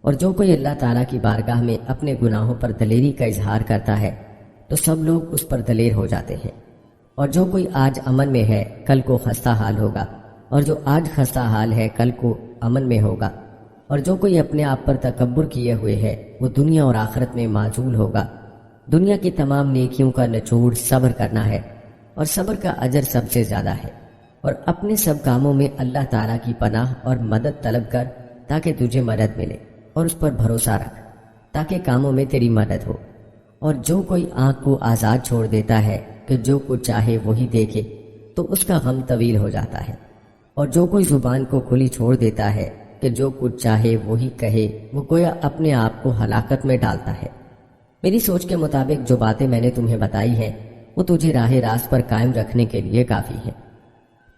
اور جو کوئی اللہ تعالیٰ کی بارگاہ میں اپنے گناہوں پر دلیری کا اظہار کرتا ہے تو سب لوگ اس پر دلیر ہو جاتے ہیں، اور جو کوئی آج امن میں ہے کل کو خستہ حال ہوگا، اور جو آج خستہ حال ہے کل کو امن میں ہوگا، اور جو کوئی اپنے آپ پر تکبر کیے ہوئے ہے وہ دنیا اور آخرت میں معزول ہوگا۔ دنیا کی تمام نیکیوں کا نچوڑ صبر کرنا ہے، اور صبر کا اجر سب سے زیادہ ہے، اور اپنے سب کاموں میں اللہ تعالیٰ کی پناہ اور مدد طلب کر تاکہ تجھے مدد ملے، اور اس پر بھروسہ رکھ تاکہ کاموں میں تیری مدد ہو۔ اور جو کوئی آنکھ کو آزاد چھوڑ دیتا ہے کہ جو کچھ چاہے وہی دیکھے تو اس کا غم طویل ہو جاتا ہے، اور جو کوئی زبان کو کھلی چھوڑ دیتا ہے کہ جو کچھ چاہے وہی کہے وہ گویا اپنے آپ کو ہلاکت میں ڈالتا ہے۔ میری سوچ کے مطابق جو باتیں میں نے تمہیں بتائی ہیں وہ تجھے راہ راست پر قائم رکھنے کے لیے کافی ہیں۔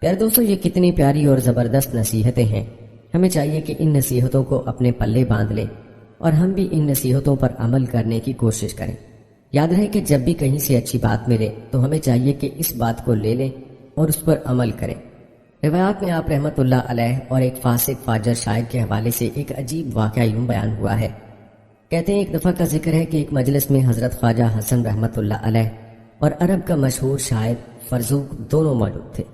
پیارے دوستو، یہ کتنی پیاری اور زبردست نصیحتیں ہیں۔ ہمیں چاہیے کہ ان نصیحتوں کو اپنے پلے باندھ لیں اور ہم بھی ان نصیحتوں پر عمل کرنے کی کوشش کریں۔ یاد رہے کہ جب بھی کہیں سے اچھی بات ملے تو ہمیں چاہیے کہ اس بات کو لے لیں اور اس پر عمل کریں۔ روایات میں آپ رحمۃ اللہ علیہ اور ایک فاسق فاجر شاعر کے حوالے سے ایک عجیب واقعہ یوں بیان ہوا ہے۔ کہتے ہیں ایک دفعہ کا ذکر ہے کہ ایک مجلس میں حضرت خواجہ حسن رحمۃ اللہ علیہ اور عرب کا مشہور شاعر فرزوق دونوں موجود تھے۔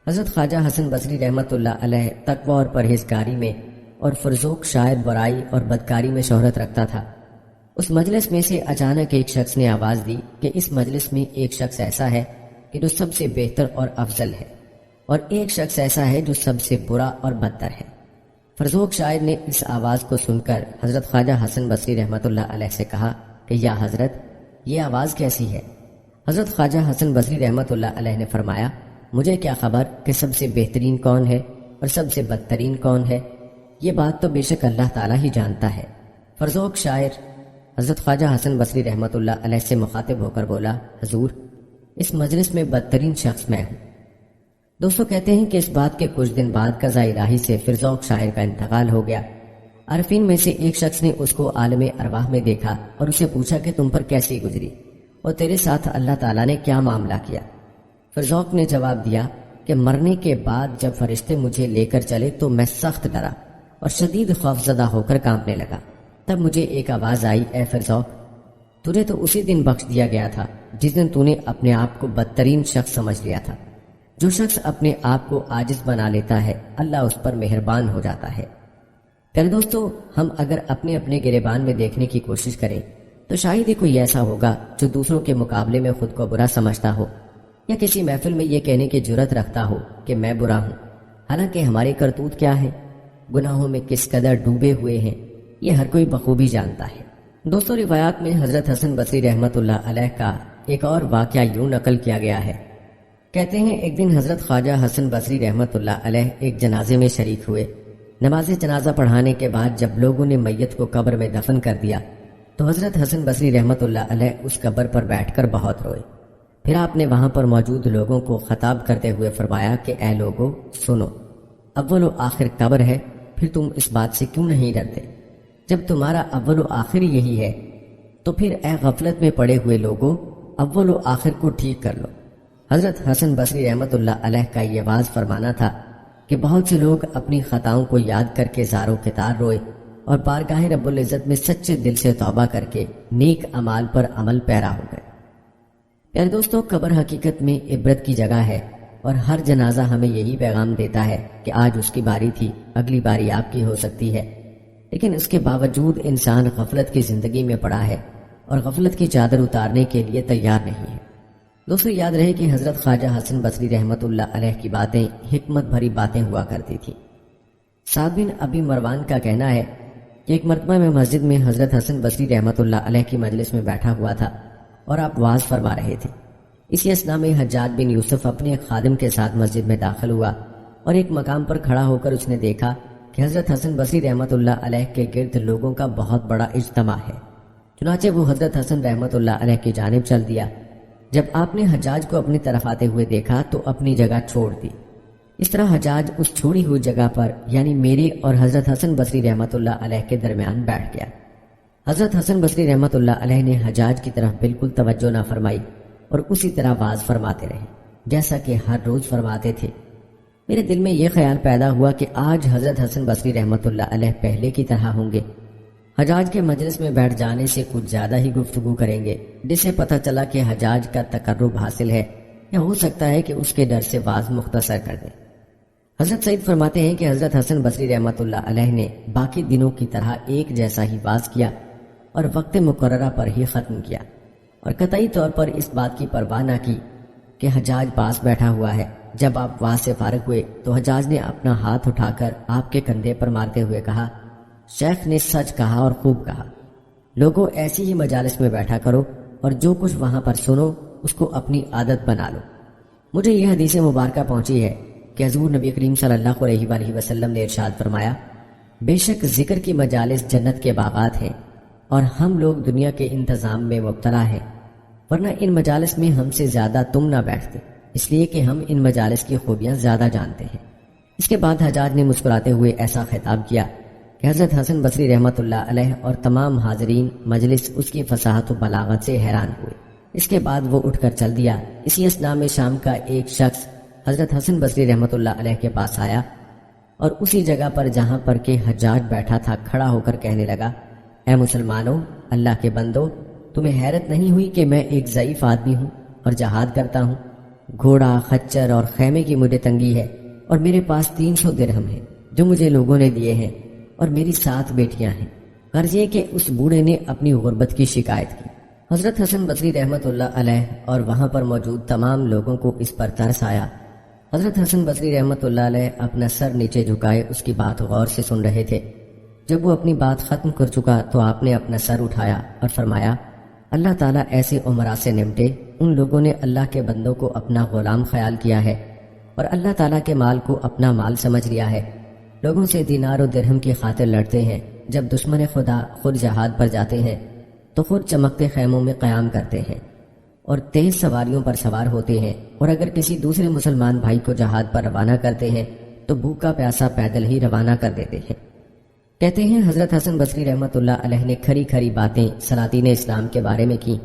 حضرت خواجہ حسن بصری رحمۃ اللہ علیہ تقوی اور پرہیزگاری میں اور فرزوق شاعر برائی اور بدکاری میں شہرت رکھتا تھا۔ اس مجلس میں سے اچانک ایک شخص نے آواز دی کہ اس مجلس میں ایک شخص ایسا ہے کہ جو سب سے بہتر اور افضل ہے، اور ایک شخص ایسا ہے جو سب سے برا اور بدتر ہے۔ فرزوق شاعر نے اس آواز کو سن کر حضرت خواجہ حسن بصری رحمۃ اللہ علیہ سے کہا کہ یا حضرت، یہ آواز کیسی ہے؟ حضرت خواجہ حسن بصری رحمۃ اللہ علیہ نے فرمایا، مجھے کیا خبر کہ سب سے بہترین کون ہے اور سب سے بدترین کون ہے؟ یہ بات تو بے شک اللہ تعالیٰ ہی جانتا ہے۔ فرزوق شاعر حضرت خواجہ حسن بصری رحمۃ اللہ علیہ سے مخاطب ہو کر بولا، حضور، اس مجلس میں بدترین شخص میں ہوں۔ دوستو، کہتے ہیں کہ اس بات کے کچھ دن بعد قضاء الہی سے فرزوق شاعر کا انتقال ہو گیا۔ عارفین میں سے ایک شخص نے اس کو عالم ارواح میں دیکھا اور اسے پوچھا کہ تم پر کیسی گزری اور تیرے ساتھ اللہ تعالیٰ نے کیا معاملہ کیا؟ فرزوق نے جواب دیا کہ مرنے کے بعد جب فرشتے مجھے لے کر چلے تو میں سخت ڈرا اور شدید خوف زدہ ہو کر کانپنے لگا۔ تب مجھے ایک آواز آئی، اے فرزوق، تجھے تو اسی دن بخش دیا گیا تھا جس دن تو نے اپنے آپ کو بدترین شخص سمجھ لیا تھا۔ جو شخص اپنے آپ کو عاجز بنا لیتا ہے اللہ اس پر مہربان ہو جاتا ہے۔ پہلے دوستو، ہم اگر اپنے اپنے گریبان میں دیکھنے کی کوشش کریں تو شاید ہی کوئی ایسا ہوگا جو دوسروں کے مقابلے میں خود کو برا سمجھتا ہو یا کسی محفل میں یہ کہنے کی جرت رکھتا ہو کہ میں برا ہوں، حالانکہ ہماری کرتوت کیا ہے، گناہوں میں کس قدر ڈوبے ہوئے ہیں، یہ ہر کوئی بخوبی جانتا ہے۔ دوستو، روایات میں حضرت حسن بصری رحمۃ اللہ علیہ کا ایک اور واقعہ یوں نقل کیا گیا ہے۔ کہتے ہیں ایک دن حضرت خواجہ حسن بصری رحمۃ اللہ علیہ ایک جنازے میں شریک ہوئے۔ نماز جنازہ پڑھانے کے بعد جب لوگوں نے میت کو قبر میں دفن کر دیا تو حضرت حسن بصری رحمۃ اللہ علیہ اس قبر پر بیٹھ کر بہت روئے۔ پھر آپ نے وہاں پر موجود لوگوں کو خطاب کرتے ہوئے فرمایا کہ اے لوگو، سنو، اول و آخر قبر ہے، پھر تم اس بات سے کیوں نہیں ڈرتے؟ جب تمہارا اول و آخر یہی ہے تو پھر اے غفلت میں پڑے ہوئے لوگوں، اول و آخر کو ٹھیک کر لو۔ حضرت حسن بصری رحمۃ اللہ علیہ کا یہ واز فرمانا تھا کہ بہت سے لوگ اپنی خطاؤں کو یاد کر کے زار و کتار روئے اور بارگاہ رب العزت میں سچے دل سے توبہ کر کے نیک اعمال پر عمل پیرا ہو گئے۔ پیارے دوستو، قبر حقیقت میں عبرت کی جگہ ہے اور ہر جنازہ ہمیں یہی پیغام دیتا ہے کہ آج اس کی باری تھی، اگلی باری آپ کی ہو سکتی ہے، لیکن اس کے باوجود انسان غفلت کی زندگی میں پڑا ہے اور غفلت کی چادر اتارنے کے لیے تیار نہیں ہے۔ دوستو، یاد رہے کہ حضرت خواجہ حسن بصری رحمۃ اللہ علیہ کی باتیں حکمت بھری باتیں ہوا کرتی تھیں۔ سعد بن ابی مروان کا کہنا ہے کہ ایک مرتبہ میں مسجد میں حضرت حسن بصری رحمۃ اللہ علیہ کی مجلس میں بیٹھا ہوا تھا اور آپ واز فرما رہے تھے۔ اسی اثنا میں حجاج بن یوسف اپنے ایک خادم کے ساتھ مسجد میں داخل ہوا اور ایک مقام پر کھڑا ہو کر اس نے دیکھا کہ حضرت حسن بصری رحمۃ اللہ علیہ کے گرد لوگوں کا بہت بڑا اجتماع ہے۔ چنانچہ وہ حضرت حسن رحمۃ اللہ علیہ کی جانب چل دیا۔ جب آپ نے حجاج کو اپنی طرف آتے ہوئے دیکھا تو اپنی جگہ چھوڑ دی۔ اس طرح حجاج اس چھوڑی ہوئی جگہ پر یعنی میرے اور حضرت حسن بصری رحمۃ اللہ علیہ کے درمیان بیٹھ گیا۔ حضرت حسن بصری رحمۃ اللہ علیہ نے حجاج کی طرف بالکل توجہ نہ فرمائی اور اسی طرح واز فرماتے رہے جیسا کہ ہر روز فرماتے تھے۔ میرے دل میں یہ خیال پیدا ہوا کہ آج حضرت حسن بصری رحمۃ اللہ علیہ پہلے کی طرح ہوں گے، حجاج کے مجلس میں بیٹھ جانے سے کچھ زیادہ ہی گفتگو کریں گے، جس سے پتہ چلا کہ حجاج کا تقرب حاصل ہے یا ہو سکتا ہے کہ اس کے ڈر سے واز مختصر کر دیں۔ حضرت سعید فرماتے ہیں کہ حضرت حسن بصری رحمۃ اللہ علیہ نے باقی دنوں کی طرح ایک جیسا ہی واز کیا اور وقت مقررہ پر ہی ختم کیا، اور قطعی طور پر اس بات کی پرواہ نہ کی کہ حجاج پاس بیٹھا ہوا ہے۔ جب آپ واز سے فارغ ہوئے تو حجاج نے اپنا ہاتھ اٹھا کر آپ کے کندھے پر مارتے ہوئے کہا، شیخ نے سچ کہا اور خوب کہا، لوگوں ایسی ہی مجالس میں بیٹھا کرو اور جو کچھ وہاں پر سنو اس کو اپنی عادت بنا لو۔ مجھے یہ حدیث مبارکہ پہنچی ہے کہ حضور نبی کریم صلی اللہ علیہ وآلہ وسلم نے ارشاد فرمایا، بے شک ذکر کی مجالس جنت کے باغات ہیں اور ہم لوگ دنیا کے انتظام میں مبتلا ہیں، ورنہ ان مجالس میں ہم سے زیادہ تم نہ بیٹھتے، اس لیے کہ ہم ان مجالس کی خوبیاں زیادہ جانتے ہیں۔ اس کے بعد حجاج نے مسکراتے ہوئے ایسا خطاب کیا کہ حضرت حسن بصری رحمۃ اللہ علیہ اور تمام حاضرین مجلس اس کی فصاحت و بلاغت سے حیران ہوئے۔ اس کے بعد وہ اٹھ کر چل دیا۔ اسی اثناء میں شام کا ایک شخص حضرت حسن بصری رحمۃ اللہ علیہ کے پاس آیا اور اسی جگہ پر جہاں پر کہ حجاج بیٹھا تھا کھڑا ہو کر کہنے لگا، اے مسلمانوں، اللہ کے بندو، تمہیں حیرت نہیں ہوئی کہ میں ایک ضعیف آدمی ہوں اور جہاد کرتا ہوں؟ گھوڑا، خچر اور خیمے کی مجھے تنگی ہے، اور میرے پاس 300 درہم ہیں جو مجھے لوگوں نے دیے ہیں، اور میری 7 بیٹیاں ہیں۔ غرض یہ کہ اس بوڑھے نے اپنی غربت کی شکایت کی۔ حضرت حسن بصری رحمۃ اللہ علیہ اور وہاں پر موجود تمام لوگوں کو اس پر ترس آیا۔ حضرت حسن بصری رحمۃ اللہ علیہ اپنا سر نیچے جھکائے اس کی بات غور سے سن رہے تھے۔ جب وہ اپنی بات ختم کر چکا تو آپ نے اپنا سر اٹھایا اور فرمایا، اللہ تعالیٰ ایسے عمرا سے نمٹے۔ ان لوگوں نے اللہ کے بندوں کو اپنا غلام خیال کیا ہے اور اللہ تعالیٰ کے مال کو اپنا مال سمجھ لیا ہے۔ لوگوں سے دینار و درہم کی خاطر لڑتے ہیں، جب دشمن خدا خود جہاد پر جاتے ہیں تو خود چمکتے خیموں میں قیام کرتے ہیں اور تیز سواریوں پر سوار ہوتے ہیں، اور اگر کسی دوسرے مسلمان بھائی کو جہاد پر روانہ کرتے ہیں تو بھوکا پیاسا پیدل ہی روانہ کر دیتے ہیں۔ کہتے ہیں حضرت حسن بصری رحمۃ اللہ علیہ نے کھری کھری باتیں سلاطین اسلام کے بارے میں کی۔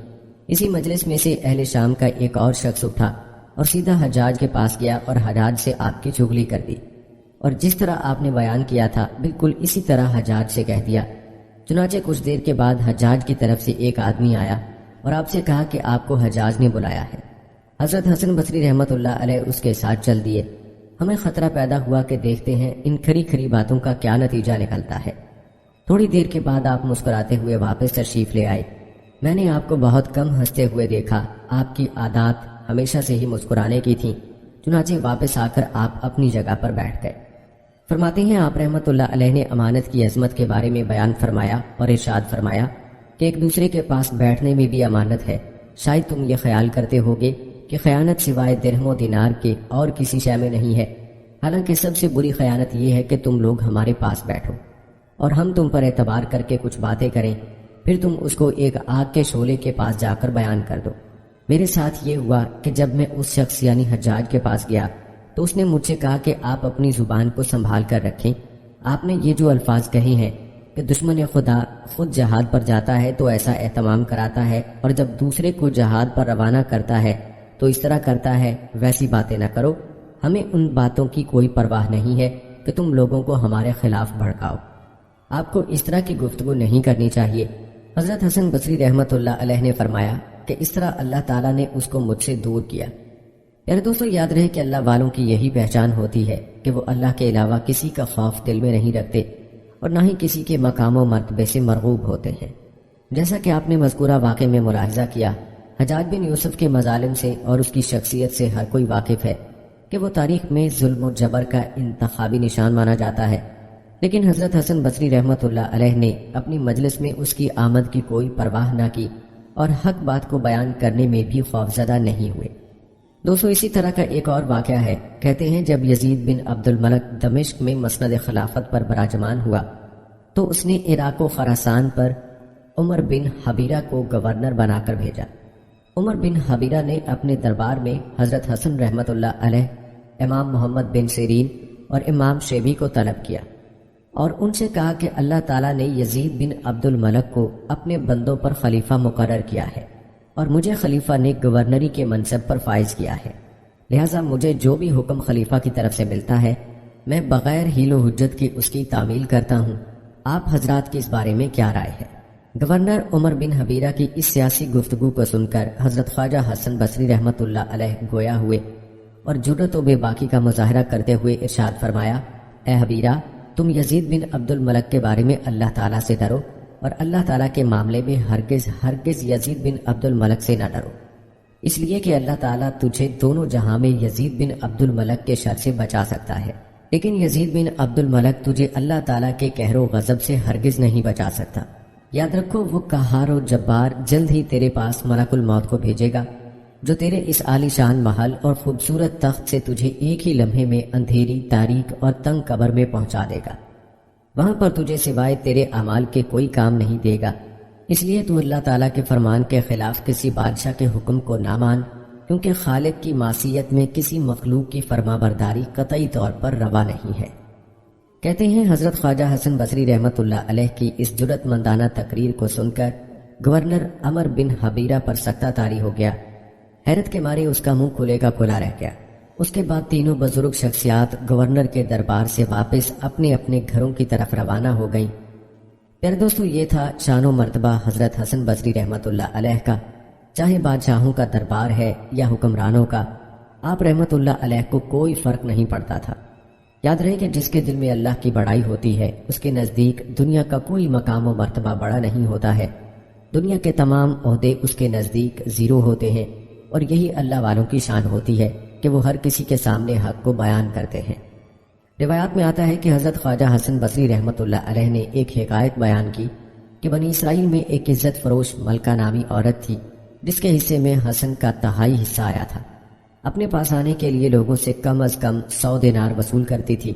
اسی مجلس میں سے اہل شام کا ایک اور شخص اٹھا اور سیدھا حجاج کے پاس گیا اور حجاج سے آپ کی چغلی کر دی، اور جس طرح آپ نے بیان کیا تھا بالکل اسی طرح حجاج سے کہہ دیا۔ چنانچہ کچھ دیر کے بعد حجاج کی طرف سے ایک آدمی آیا اور آپ سے کہا کہ آپ کو حجاج نے بلایا ہے۔ حضرت حسن بصری رحمۃ اللہ علیہ اس کے ساتھ چل دیے۔ ہمیں خطرہ پیدا ہوا کہ دیکھتے ہیں ان کھری کھری باتوں کا کیا نتیجہ نکلتا ہے۔ تھوڑی دیر کے بعد آپ مسکراتے ہوئے واپس تشریف لے آئے۔ میں نے آپ کو بہت کم ہنستے ہوئے دیکھا، آپ کی عادات ہمیشہ سے ہی مسکرانے کی تھیں، چنانچہ واپس آ کر آپ اپنی جگہ پر بیٹھ گئے۔ فرماتے ہیں آپ رحمۃ اللہ علیہ نے امانت کی عظمت کے بارے میں بیان فرمایا اور ارشاد فرمایا کہ ایک دوسرے کے پاس بیٹھنے میں بھی امانت ہے۔ شاید تم یہ خیال کرتے ہوگے کہ خیانت سوائے درہم و دینار کے اور کسی شے میں نہیں ہے، حالانکہ سب سے بری خیانت یہ ہے کہ تم لوگ ہمارے پاس بیٹھو اور ہم تم پر اعتبار کر کے کچھ باتیں کریں، پھر تم اس کو ایک آگ کے شعلے کے پاس جا کر بیان کر دو۔ میرے ساتھ یہ ہوا کہ جب میں اس شخص یعنی حجاج کے پاس گیا تو اس نے مجھ سے کہا کہ آپ اپنی زبان کو سنبھال کر رکھیں۔ آپ نے یہ جو الفاظ کہے ہیں کہ دشمن خدا خود جہاد پر جاتا ہے تو ایسا اہتمام کراتا ہے، اور جب دوسرے کو جہاد پر روانہ کرتا ہے تو اس طرح کرتا ہے، ویسی باتیں نہ کرو۔ ہمیں ان باتوں کی کوئی پرواہ نہیں ہے کہ تم لوگوں کو ہمارے خلاف بھڑکاؤ۔ آپ کو اس طرح کی گفتگو نہیں کرنی چاہیے۔ حضرت حسن بصری رحمۃ اللہ علیہ نے فرمایا کہ اس طرح اللہ تعالیٰ نے اس کو مجھ سے دور کیا۔ یار دوستو، یاد رہے کہ اللہ والوں کی یہی پہچان ہوتی ہے کہ وہ اللہ کے علاوہ کسی کا خوف دل میں نہیں رکھتے اور نہ ہی کسی کے مقام و مرتبے سے مرغوب ہوتے ہیں۔ جیسا کہ آپ نے مذکورہ واقعے میں ملاحظہ کیا، حجاج بن یوسف کے مظالم سے اور اس کی شخصیت سے ہر کوئی واقف ہے کہ وہ تاریخ میں ظلم و جبر کا انتخابی نشان مانا جاتا ہے، لیکن حضرت حسن بصری رحمۃ اللہ علیہ نے اپنی مجلس میں اس کی آمد کی کوئی پرواہ نہ کی اور حق بات کو بیان کرنے میں بھی خوفزدہ نہیں ہوئے۔ دوستو، اسی طرح کا ایک اور واقعہ ہے۔ کہتے ہیں جب یزید بن عبد الملک دمشق میں مسند خلافت پر براجمان ہوا تو اس نے عراق و خراسان پر عمر بن حبیرہ کو گورنر بنا کر بھیجا۔ عمر بن حبیرہ نے اپنے دربار میں حضرت حسن رحمۃ اللہ علیہ، امام محمد بن سیرین اور امام شیبی کو طلب کیا اور ان سے کہا کہ اللہ تعالیٰ نے یزید بن عبد الملک کو اپنے بندوں پر خلیفہ مقرر کیا ہے اور مجھے خلیفہ نے گورنری کے منصب پر فائز کیا ہے، لہٰذا مجھے جو بھی حکم خلیفہ کی طرف سے ملتا ہے میں بغیر حیل و حجت کی اس کی تعمیل کرتا ہوں۔ آپ حضرات کی اس بارے میں کیا رائے ہے؟ گورنر عمر بن حبیرہ کی اس سیاسی گفتگو کو سن کر حضرت خواجہ حسن بصری رحمۃ اللہ علیہ گویا ہوئے اور جرأت و بے باکی کا مظاہرہ کرتے ہوئے ارشاد فرمایا، اے حبیرہ، تم یزید بن عبد الملک کے بارے میں اللہ تعالیٰ سے ڈرو اور اللہ تعالیٰ کے معاملے میں ہرگز یزید بن عبد الملک سے نہ ڈرو، اس لیے کہ اللہ تعالیٰ تجھے دونوں جہاں میں یزید بن عبد الملک کے شر سے بچا سکتا ہے، لیکن یزید بن عبد الملک تجھے اللہ تعالیٰ کے قہر و غضب سے ہرگز نہیں بچا سکتا۔ یاد رکھو وہ قہار و جبار جلد ہی تیرے پاس ملک الموت کو بھیجے گا جو تیرے اس عالی شان محل اور خوبصورت تخت سے تجھے ایک ہی لمحے میں اندھیری، تاریک اور تنگ قبر میں پہنچا دے گا۔ وہاں پر تجھے سوائے تیرے اعمال کے کوئی کام نہیں دے گا، اس لیے تو اللہ تعالیٰ کے فرمان کے خلاف کسی بادشاہ کے حکم کو نہ مان، کیونکہ خالق کی معصیت میں کسی مخلوق کی فرما برداری قطعی طور پر روا نہیں ہے۔ کہتے ہیں حضرت خواجہ حسن بصری رحمت اللہ علیہ کی اس جرأت مندانہ تقریر کو سن کر گورنر عمر بن حبیرہ پر سکتہ طاری ہو گیا۔ حیرت کے مارے اس کا منہ کھلے کا کھلا رہ گیا۔ اس کے بعد تینوں بزرگ شخصیات گورنر کے دربار سے واپس اپنے اپنے گھروں کی طرف روانہ ہو گئیں۔ پیارے دوستو، یہ تھا شان و مرتبہ حضرت حسن بصری رحمت اللہ علیہ کا۔ چاہے بادشاہوں کا دربار ہے یا حکمرانوں کا، آپ رحمت اللہ علیہ کو کوئی فرق نہیں پڑتا تھا۔ یاد رہے کہ جس کے دل میں اللہ کی بڑائی ہوتی ہے، اس کے نزدیک دنیا کا کوئی مقام و مرتبہ بڑا نہیں ہوتا ہے۔ دنیا کے تمام عہدے اس کے نزدیک زیرو ہوتے ہیں، اور یہی اللہ والوں کی شان ہوتی ہے کہ وہ ہر کسی کے سامنے حق کو بیان کرتے ہیں۔ روایات میں آتا ہے کہ حضرت خواجہ حسن بصری رحمت اللہ علیہ نے ایک حکایت بیان کی کہ بنی اسرائیل میں ایک عزت فروش ملکہ نامی عورت تھی، جس کے حصے میں حسن کا تہائی حصہ آیا تھا۔ اپنے پاس آنے کے لیے لوگوں سے کم از کم 100 دینار وصول کرتی تھی۔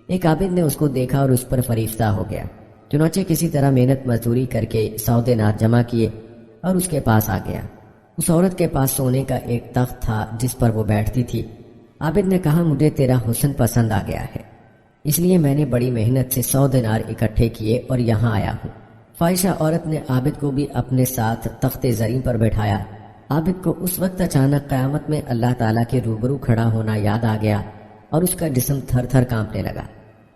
ایک عابد نے اس کو دیکھا اور اس پر فریفتہ ہو گیا۔ چنانچہ کسی طرح محنت مزدوری کر کے 100 دینار جمع کیے اور اس کے پاس آ گیا۔ اس عورت کے پاس سونے کا ایک تخت تھا جس پر وہ بیٹھتی تھی۔ عابد نے کہا، مجھے تیرا حسن پسند آ گیا ہے، اس لیے میں نے بڑی محنت سے 100 دینار اکٹھے کیے اور یہاں آیا ہوں۔ فاحشہ عورت نے عابد کو بھی اپنے ساتھ تخت زریں پر بٹھایا۔ عابد کو اس وقت اچانک قیامت میں اللہ تعالیٰ کے روبرو کھڑا ہونا یاد آ گیا اور اس کا جسم تھر تھر کانپنے لگا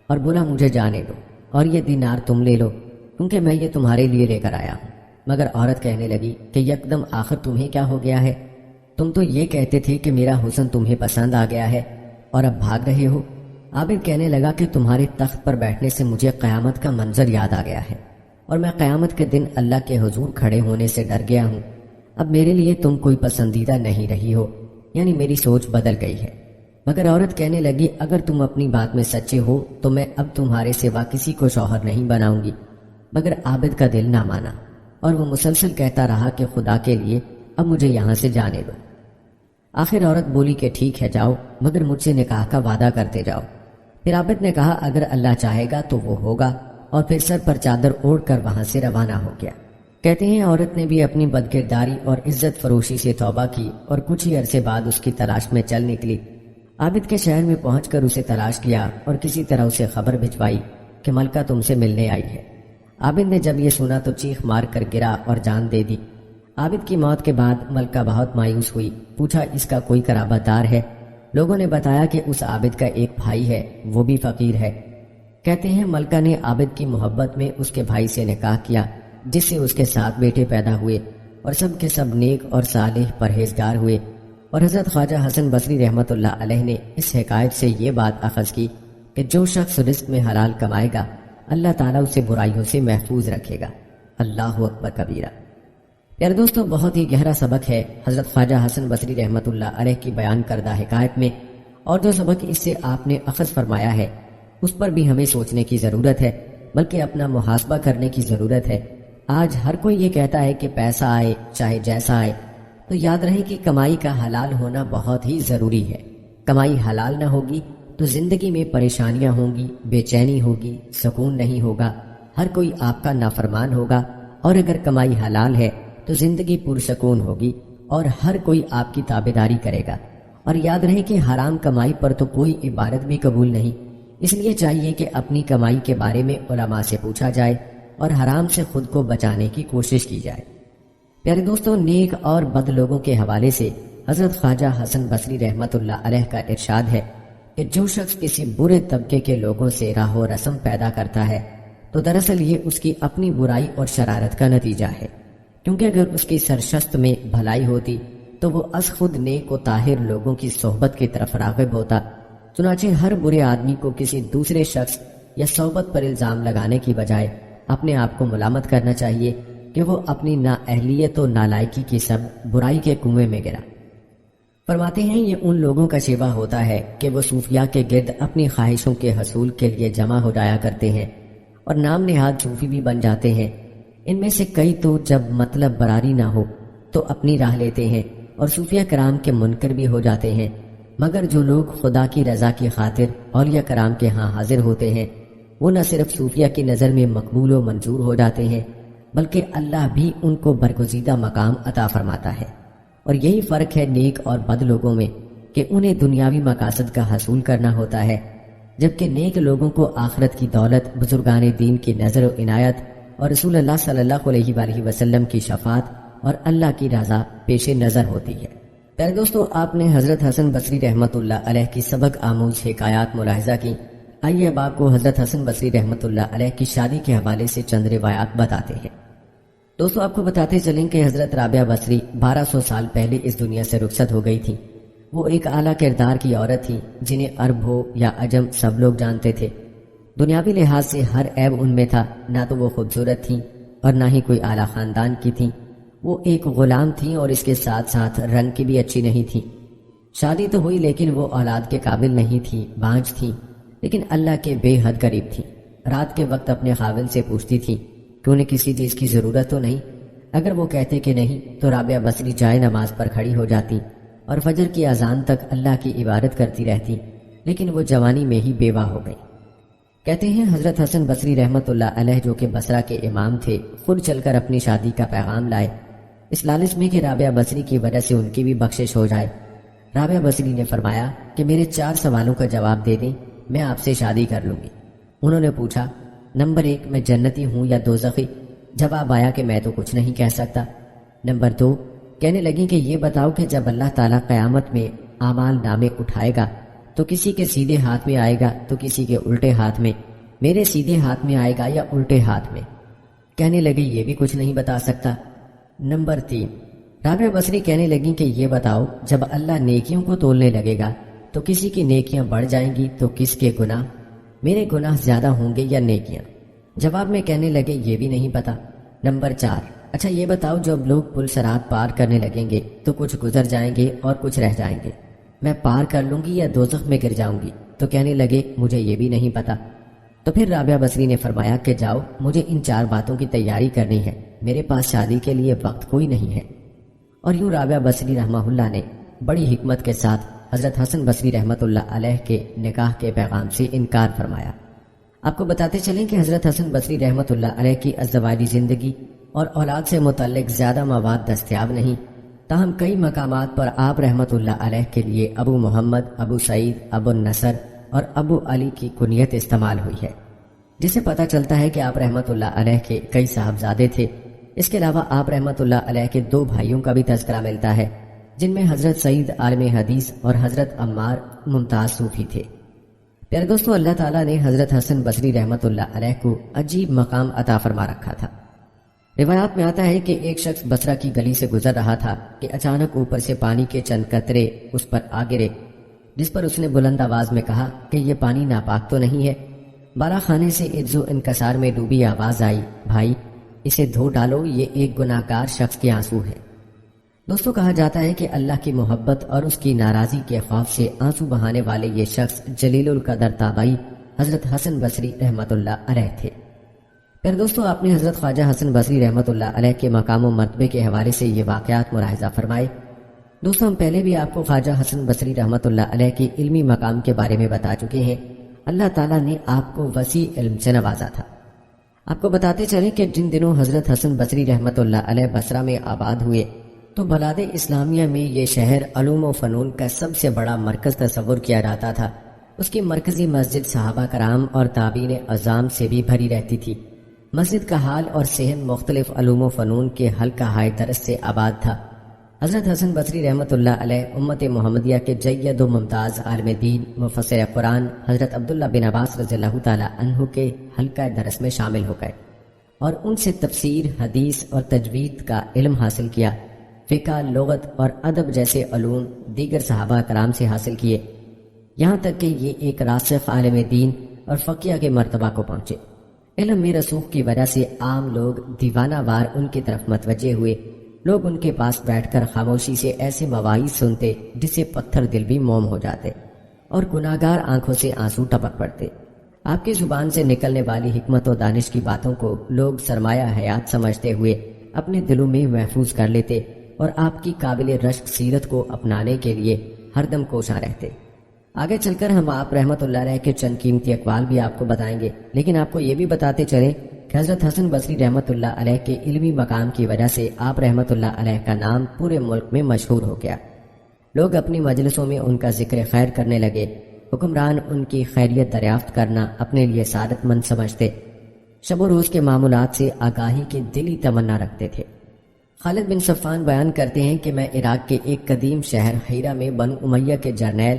اور بولا، مجھے جانے دو اور یہ دینار تم لے لو، کیونکہ میں یہ تمہارے لیے لے کر آیا ہوں۔ مگر عورت کہنے لگی کہ یکدم آخر تمہیں کیا ہو گیا ہے؟ تم تو یہ کہتے تھے کہ میرا حسن تمہیں پسند آ گیا ہے اور اب بھاگ رہے ہو۔ عابد کہنے لگا کہ تمہارے تخت پر بیٹھنے سے مجھے قیامت کا منظر یاد آ گیا ہے اور میں قیامت کے دن اللہ کے حضور کھڑے ہونے سے ڈر گیا ہوں۔ اب میرے لیے تم کوئی پسندیدہ نہیں رہی ہو، یعنی میری سوچ بدل گئی ہے۔ مگر عورت کہنے لگی، اگر تم اپنی بات میں سچے ہو تو میں اب تمہارے سوا کسی کو شوہر نہیں بناؤں گی۔ مگر عابد کا دل نہ مانا اور وہ مسلسل کہتا رہا کہ خدا کے لیے اب مجھے یہاں سے جانے دو۔ آخر عورت بولی کہ ٹھیک ہے جاؤ، مگر مجھ سے نکاح کا وعدہ کرتے جاؤ۔ پھر عابد نے کہا، اگر اللہ چاہے گا تو وہ ہوگا، اور پھر سر پر چادر اوڑھ کر وہاں سے روانہ ہو گیا۔ کہتے ہیں عورت نے بھی اپنی بدکرداری اور عزت فروشی سے توبہ کی اور کچھ ہی عرصے بعد اس کی تلاش میں چل نکلی۔ عابد کے شہر میں پہنچ کر اسے تلاش کیا اور کسی طرح اسے خبر بھجوائی کہ ملکہ تم سے ملنے آئی ہے۔ عابد نے جب یہ سنا تو چیخ مار کر گرا اور جان دے دی۔ عابد کی موت کے بعد ملکہ بہت مایوس ہوئی، پوچھا اس کا کوئی قرابت دار ہے؟ لوگوں نے بتایا کہ اس عابد کا ایک بھائی ہے، وہ بھی فقیر ہے۔ کہتے ہیں ملکہ نے عابد کی محبت میں اس کے بھائی سے نکاح کیا، جس سے اس کے 7 بیٹے پیدا ہوئے اور سب کے سب نیک اور صالح پرہیزگار ہوئے۔ اور حضرت خواجہ حسن بصری رحمت اللہ علیہ نے اس حکایت سے یہ بات اخذ کی کہ جو شخص رزق میں حلال کمائے گا، اللہ تعالیٰ اسے برائیوں سے محفوظ رکھے گا۔ اللہ اکبر کبیرہ۔ پیارے دوستو، بہت ہی گہرا سبق ہے حضرت خواجہ حسن بصری رحمت اللہ علیہ کی بیان کردہ حکایت میں، اور جو سبق اس سے آپ نے اخذ فرمایا ہے اس پر بھی ہمیں سوچنے کی ضرورت ہے، بلکہ اپنا محاسبہ کرنے کی ضرورت ہے۔ آج ہر کوئی یہ کہتا ہے کہ پیسہ آئے چاہے جیسا آئے، تو یاد رہے کہ کمائی کا حلال ہونا بہت ہی ضروری ہے۔ کمائی حلال نہ ہوگی تو زندگی میں پریشانیاں ہوں گی، بے چینی ہوگی، سکون نہیں ہوگا، ہر کوئی آپ کا نافرمان ہوگا۔ اور اگر کمائی حلال ہے تو زندگی پرسکون ہوگی اور ہر کوئی آپ کی تابعداری کرے گا۔ اور یاد رہے کہ حرام کمائی پر تو کوئی عبادت بھی قبول نہیں، اس لیے چاہیے کہ اپنی کمائی کے بارے میں علماء سے پوچھا جائے اور حرام سے خود کو بچانے کی کوشش کی جائے۔ پیارے دوستوں، نیک اور بد لوگوں کے حوالے سے حضرت خواجہ حسن بصری رحمت اللہ علیہ کا ارشاد ہے کہ جو شخص کسی برے طبقے کے لوگوں سے راہ و رسم پیدا کرتا ہے تو دراصل یہ اس کی اپنی برائی اور شرارت کا نتیجہ ہے، کیونکہ اگر اس کی سرشست میں بھلائی ہوتی تو وہ از خود نیک و طاہر لوگوں کی صحبت کی طرف راغب ہوتا۔ چنانچہ ہر برے آدمی کو کسی دوسرے شخص یا صحبت پر الزام لگانے کی بجائے اپنے آپ کو ملامت کرنا چاہیے کہ وہ اپنی نااہلیت و نالائکی کی سب برائی کے کنویں میں گرا۔ فرماتے ہیں یہ ان لوگوں کا شیوہ ہوتا ہے کہ وہ صوفیاء کے گرد اپنی خواہشوں کے حصول کے لیے جمع ہو جایا کرتے ہیں اور نام نہاد صوفی بھی بن جاتے ہیں۔ ان میں سے کئی تو جب مطلب براری نہ ہو تو اپنی راہ لیتے ہیں اور صوفیاء کرام کے منکر بھی ہو جاتے ہیں۔ مگر جو لوگ خدا کی رضا کی خاطر اولیاء کرام کے ہاں حاضر ہوتے ہیں وہ نہ صرف صوفیاء کی نظر میں مقبول و منظور ہو جاتے ہیں بلکہ اللہ بھی ان کو برگزیدہ مقام عطا فرماتا ہے۔ اور یہی فرق ہے نیک اور بد لوگوں میں کہ انہیں دنیاوی مقاصد کا حصول کرنا ہوتا ہے جبکہ نیک لوگوں کو آخرت کی دولت، بزرگان دین کی نظر و عنایت اور رسول اللہ صلی اللہ علیہ وآلہ وسلم کی شفاعت اور اللہ کی رضا پیش نظر ہوتی ہے۔ پیارے دوستو، آپ نے حضرت حسن بصری رحمۃ اللہ علیہ کی سبق آموز حکایات ملاحظہ کی۔ آئیے اب آپ کو حضرت حسن بصری رحمۃ اللہ علیہ کی شادی کے حوالے سے چند روایات بتاتے ہیں۔ دوستو، آپ کو بتاتے چلیں کہ حضرت رابعہ بصری 1200 سال پہلے اس دنیا سے رخصت ہو گئی تھی۔ وہ ایک اعلیٰ کردار کی عورت تھی جنہیں عرب ہو یا عجم سب لوگ جانتے تھے۔ دنیاوی لحاظ سے ہر عیب ان میں تھا، نہ تو وہ خوبصورت تھیں اور نہ ہی کوئی اعلیٰ خاندان کی تھیں۔ وہ ایک غلام تھیں اور اس کے ساتھ ساتھ رنگ کی بھی اچھی نہیں تھیں۔ شادی تو ہوئی لیکن وہ اولاد کے قابل نہیں تھی، بانجھ تھیں، لیکن اللہ کے بے حد قریب تھیں۔ رات کے وقت اپنے خاوند سے پوچھتی تھیں کہ انہیں کسی چیز کی ضرورت تو نہیں۔ اگر وہ کہتے کہ نہیں تو رابعہ بصری جائے نماز پر کھڑی ہو جاتی اور فجر کی اذان تک اللہ کی عبادت کرتی رہتی، لیکن وہ جوانی میں ہی بیوہ ہو گئی۔ کہتے ہیں حضرت حسن بصری رحمۃ اللہ علیہ جو کہ بصرہ کے امام تھے، خود چل کر اپنی شادی کا پیغام لائے، اس لالچ میں کہ رابعہ بصری کی وجہ سے ان کی بھی بخشش ہو جائے۔ رابعہ بصری نے فرمایا کہ میرے 4 سوالوں کا جواب دے دیں، میں آپ سے شادی کر لوں گی۔ انہوں نے پوچھا، نمبر 1، میں جنتی ہوں یا دوزخی؟ جواب آیا کہ میں تو کچھ نہیں کہہ سکتا۔ نمبر 2، کہنے لگیں کہ یہ بتاؤ کہ جب اللہ تعالیٰ قیامت میں اعمال نامے اٹھائے گا تو کسی کے سیدھے ہاتھ میں آئے گا تو کسی کے الٹے ہاتھ میں، میرے سیدھے ہاتھ میں آئے گا یا الٹے ہاتھ میں؟ کہنے لگے یہ بھی کچھ نہیں بتا سکتا۔ نمبر 3، رابعہ بصری کہنے لگیں کہ یہ بتاؤ جب اللہ نیکیوں کو تولنے لگے گا تو کسی کی نیکیاں بڑھ جائیں گی تو کس کے گناہ، میرے گناہ زیادہ ہوں گے یا نیکیاں؟ جواب میں کہنے لگے یہ بھی نہیں پتا۔ نمبر 4، اچھا یہ بتاؤ جب لوگ پل صراط پار کرنے لگیں گے تو کچھ گزر جائیں گے اور کچھ رہ جائیں گے، میں پار کر لوں گی یا دوزخ میں گر جاؤں گی؟ تو کہنے لگے مجھے یہ بھی نہیں پتا۔ تو پھر رابعہ بصری نے فرمایا کہ جاؤ، مجھے ان 4 باتوں کی تیاری کرنی ہے، میرے پاس شادی کے لیے وقت کوئی نہیں ہے۔ اور یوں رابعہ بصری رحمہ اللہ نے بڑی حکمت کے ساتھ حضرت حسن بصری رحمۃ اللہ علیہ کے نکاح کے پیغام سے انکار فرمایا۔ آپ کو بتاتے چلیں کہ حضرت حسن بصری رحمۃ اللہ علیہ کی ازدواجی زندگی اور اولاد سے متعلق زیادہ مواد دستیاب نہیں، تاہم کئی مقامات پر آپ رحمۃ اللہ علیہ کے لیے ابو محمد، ابو سعید، ابو النصر اور ابو علی کی کنیت استعمال ہوئی ہے، جس سے پتہ چلتا ہے کہ آپ رحمۃ اللہ علیہ کے کئی صاحبزادے تھے۔ اس کے علاوہ آپ رحمۃ اللہ علیہ کے 2 بھائیوں کا بھی تذکرہ ملتا ہے، جن میں حضرت سعید عالم حدیث اور حضرت عمار ممتاز صوفی تھے۔ پیارے دوستو، اللہ تعالیٰ نے حضرت حسن بصری رحمۃ اللہ علیہ کو عجیب مقام عطا فرما رکھا تھا۔ روایات میں آتا ہے کہ ایک شخص بصرہ کی گلی سے گزر رہا تھا کہ اچانک اوپر سے پانی کے چند قطرے اس پر آ گرے، جس پر اس نے بلند آواز میں کہا کہ یہ پانی ناپاک تو نہیں ہے؟ بالا خانے سے عجز و انکسار میں ڈوبی آواز آئی، بھائی اسے دھو ڈالو، یہ ایک گناہ گار شخص کے آنسو ہیں۔ دوستو، کہا جاتا ہے کہ اللہ کی محبت اور اس کی ناراضی کے خوف سے آنسو بہانے والے یہ شخص جلیل القدر تابعی حضرت حسن بصری رحمۃ اللہ علیہ تھے۔ پھر دوستو، آپ نے حضرت خواجہ حسن بصری رحمۃ اللہ علیہ کے مقام و مرتبے کے حوالے سے یہ واقعات ملاحظہ فرمائے۔ دوستو، ہم پہلے بھی آپ کو خواجہ حسن بصری رحمۃ اللہ علیہ کی علمی مقام کے بارے میں بتا چکے ہیں۔ اللہ تعالیٰ نے آپ کو وسیع علم سے نوازا تھا۔ آپ کو بتاتے چلیں کہ جن دنوں حضرت حسن بصری رحمۃ اللہ علیہ بصرہ میں آباد ہوئے تو بلاد اسلامیہ میں یہ شہر علوم و فنون کا سب سے بڑا مرکز تصور کیا جاتا تھا۔ اس کی مرکزی مسجد صحابہ کرام اور تابعین اعظام سے بھی بھری رہتی تھی۔ مسجد کا حال اور صحن مختلف علوم و فنون کے حلقہ ہائے درس سے آباد تھا۔ حضرت حسن بصری رحمۃ اللہ علیہ امت محمدیہ کے جید و ممتاز عالم دین مفسر قرآن حضرت عبداللہ بن عباس رضی اللہ تعالی عنہ کے حلقہ درس میں شامل ہو گئے اور ان سے تفسیر، حدیث اور تجوید کا علم حاصل کیا۔ فقہ، لغت اور ادب جیسے علوم دیگر صحابہ کرام سے حاصل کیے، یہاں تک کہ یہ ایک راسخ عالم دین اور فقیہ کے مرتبہ کو پہنچے۔ علم میں رسوخ کی وجہ سے عام لوگ دیوانہ وار ان کی طرف متوجہ ہوئے۔ لوگ ان کے پاس بیٹھ کر خاموشی سے ایسے مواعظ سنتے جس سے پتھر دل بھی موم ہو جاتے اور گناہگار آنکھوں سے آنسو ٹپک پڑتے۔ آپ کی زبان سے نکلنے والی حکمت و دانش کی باتوں کو لوگ سرمایہ حیات سمجھتے ہوئے اپنے دلوں میں محفوظ کر لیتے اور آپ کی قابل رشک سیرت کو اپنانے کے لیے ہر دم کوشاں رہتے۔ آگے چل کر ہم آپ رحمت اللہ علیہ کے چند قیمتی اقوال بھی آپ کو بتائیں گے، لیکن آپ کو یہ بھی بتاتے چلیں کہ حضرت حسن بصری رحمت اللہ علیہ کے علمی مقام کی وجہ سے آپ رحمت اللہ علیہ کا نام پورے ملک میں مشہور ہو گیا۔ لوگ اپنی مجلسوں میں ان کا ذکر خیر کرنے لگے حکمران ان کی خیریت دریافت کرنا اپنے لیے سعادت مند سمجھتے، شب و روز کے معمولات سے آگاہی کی دلی تمنا رکھتے تھے۔ خالد بن صفان بیان کرتے ہیں کہ میں عراق کے ایک قدیم شہر حیرہ میں بنو امیہ کے جرنیل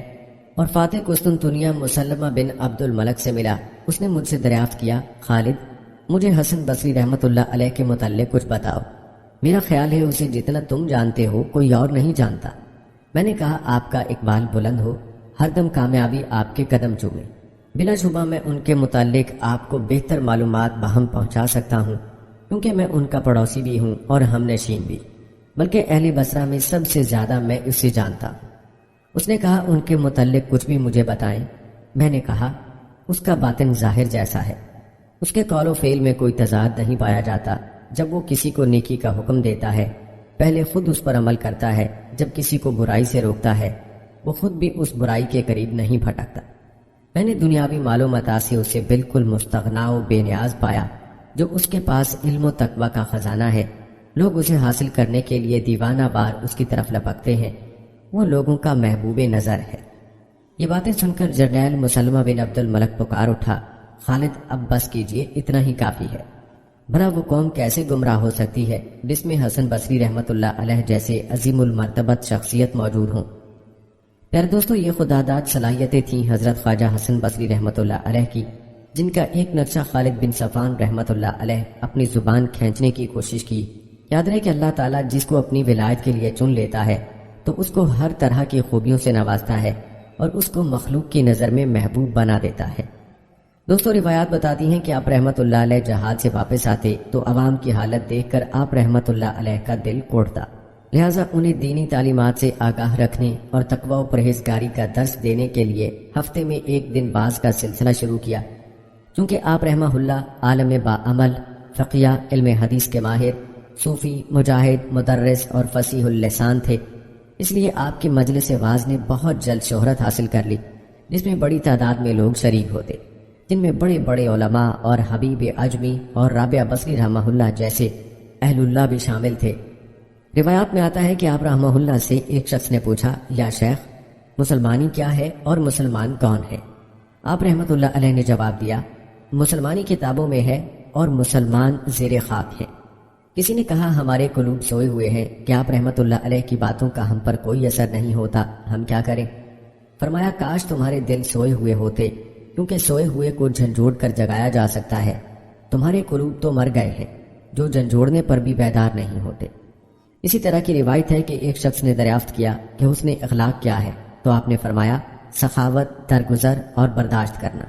اور فاتح قسطنطنیہ مسلمہ بن عبد الملک سے ملا۔ اس نے مجھ سے دریافت کیا، خالد، مجھے حسن بصری رحمۃ اللہ علیہ کے متعلق کچھ بتاؤ، میرا خیال ہے اسے جتنا تم جانتے ہو کوئی اور نہیں جانتا۔ میں نے کہا، آپ کا اقبال بلند ہو، ہر دم کامیابی آپ کے قدم چومے۔ بلا شبہ میں ان کے متعلق آپ کو بہتر معلومات بہم پہنچا سکتا ہوں، کیونکہ میں ان کا پڑوسی بھی ہوں اور ہم نشین بھی، بلکہ اہل بصرہ میں سب سے زیادہ میں اسے جانتا ہوں۔ اس نے کہا، ان کے متعلق کچھ بھی مجھے بتائیں۔ میں نے کہا، اس کا باطن ظاہر جیسا ہے، اس کے قول و فعل میں کوئی تضاد نہیں پایا جاتا۔ جب وہ کسی کو نیکی کا حکم دیتا ہے پہلے خود اس پر عمل کرتا ہے، جب کسی کو برائی سے روکتا ہے وہ خود بھی اس برائی کے قریب نہیں بھٹکتا۔ میں نے دنیاوی مال و متاع سے اسے بالکل مستغنا و بے نیاز پایا۔ جو اس کے پاس علم و تقوی کا خزانہ ہے، لوگ اسے حاصل کرنے کے لیے دیوانہ وار اس کی طرف لپکتے ہیں، وہ لوگوں کا محبوب نظر ہے۔ یہ باتیں سن کر جرنیل مسلمہ بن عبد الملک پکار اٹھا، خالد، اب بس کیجئے، اتنا ہی کافی ہے۔ بھلا وہ قوم کیسے گمراہ ہو سکتی ہے جس میں حسن بصری رحمۃ اللہ علیہ جیسے عظیم المرتبت شخصیت موجود ہوں؟ پیارے دوستو، یہ خداداد صلاحیتیں تھیں حضرت خواجہ حسن بصری رحمۃ اللہ علیہ کی، جن کا ایک نقشہ خالد بن صفان رحمۃ اللہ علیہ اپنی زبان کھینچنے کی کوشش کی۔ یاد رہے کہ اللہ تعالیٰ جس کو اپنی ولایت کے لیے چن لیتا ہے تو اس کو ہر طرح کی خوبیوں سے نوازتا ہے اور اس کو مخلوق کی نظر میں محبوب بنا دیتا ہے۔ دوستو، روایات بتاتی ہیں کہ آپ رحمت اللہ علیہ جہاد سے واپس آتے تو عوام کی حالت دیکھ کر آپ رحمت اللہ علیہ کا دل کوڑتا، لہٰذا انہیں دینی تعلیمات سے آگاہ رکھنے اور تقوی و پرہیزگاری کا درس دینے کے لیے ہفتے میں ایک دن بعض کا سلسلہ شروع کیا۔ چونکہ آپ رحمہ اللہ عالم باعمل، فقیہ، علم حدیث کے ماہر، صوفی، مجاہد، مدرس اور فصیح اللسان تھے، اس لیے آپ کی مجلس واعظ نے بہت جلد شہرت حاصل کر لی، جس میں بڑی تعداد میں لوگ شریک ہوتے، جن میں بڑے بڑے علماء اور حبیب اجمی اور رابعہ بصری رحمہ اللہ جیسے اہل اللہ بھی شامل تھے۔ روایات میں آتا ہے کہ آپ رحمہ اللہ سے ایک شخص نے پوچھا، یا شیخ، مسلمانی کیا ہے اور مسلمان کون ہے؟ آپ رحمت اللہ علیہ نے جواب دیا، مسلمانی کتابوں میں ہے اور مسلمان زیر خاک ہے۔ کسی نے کہا، ہمارے قلوب سوئے ہوئے ہیں کہ آپ رحمت اللہ علیہ کی باتوں کا ہم پر کوئی اثر نہیں ہوتا، ہم کیا کریں؟ فرمایا، کاش تمہارے دل سوئے ہوئے ہوتے، کیونکہ سوئے ہوئے کو جھنجھوڑ کر جگایا جا سکتا ہے۔ تمہارے قلوب تو مر گئے ہیں، جو جھنجھوڑنے پر بھی بیدار نہیں ہوتے۔ اسی طرح کی روایت ہے کہ ایک شخص نے دریافت کیا کہ حسن اخلاق کیا ہے، تو آپ نے فرمایا، سخاوت، درگزر اور برداشت کرنا۔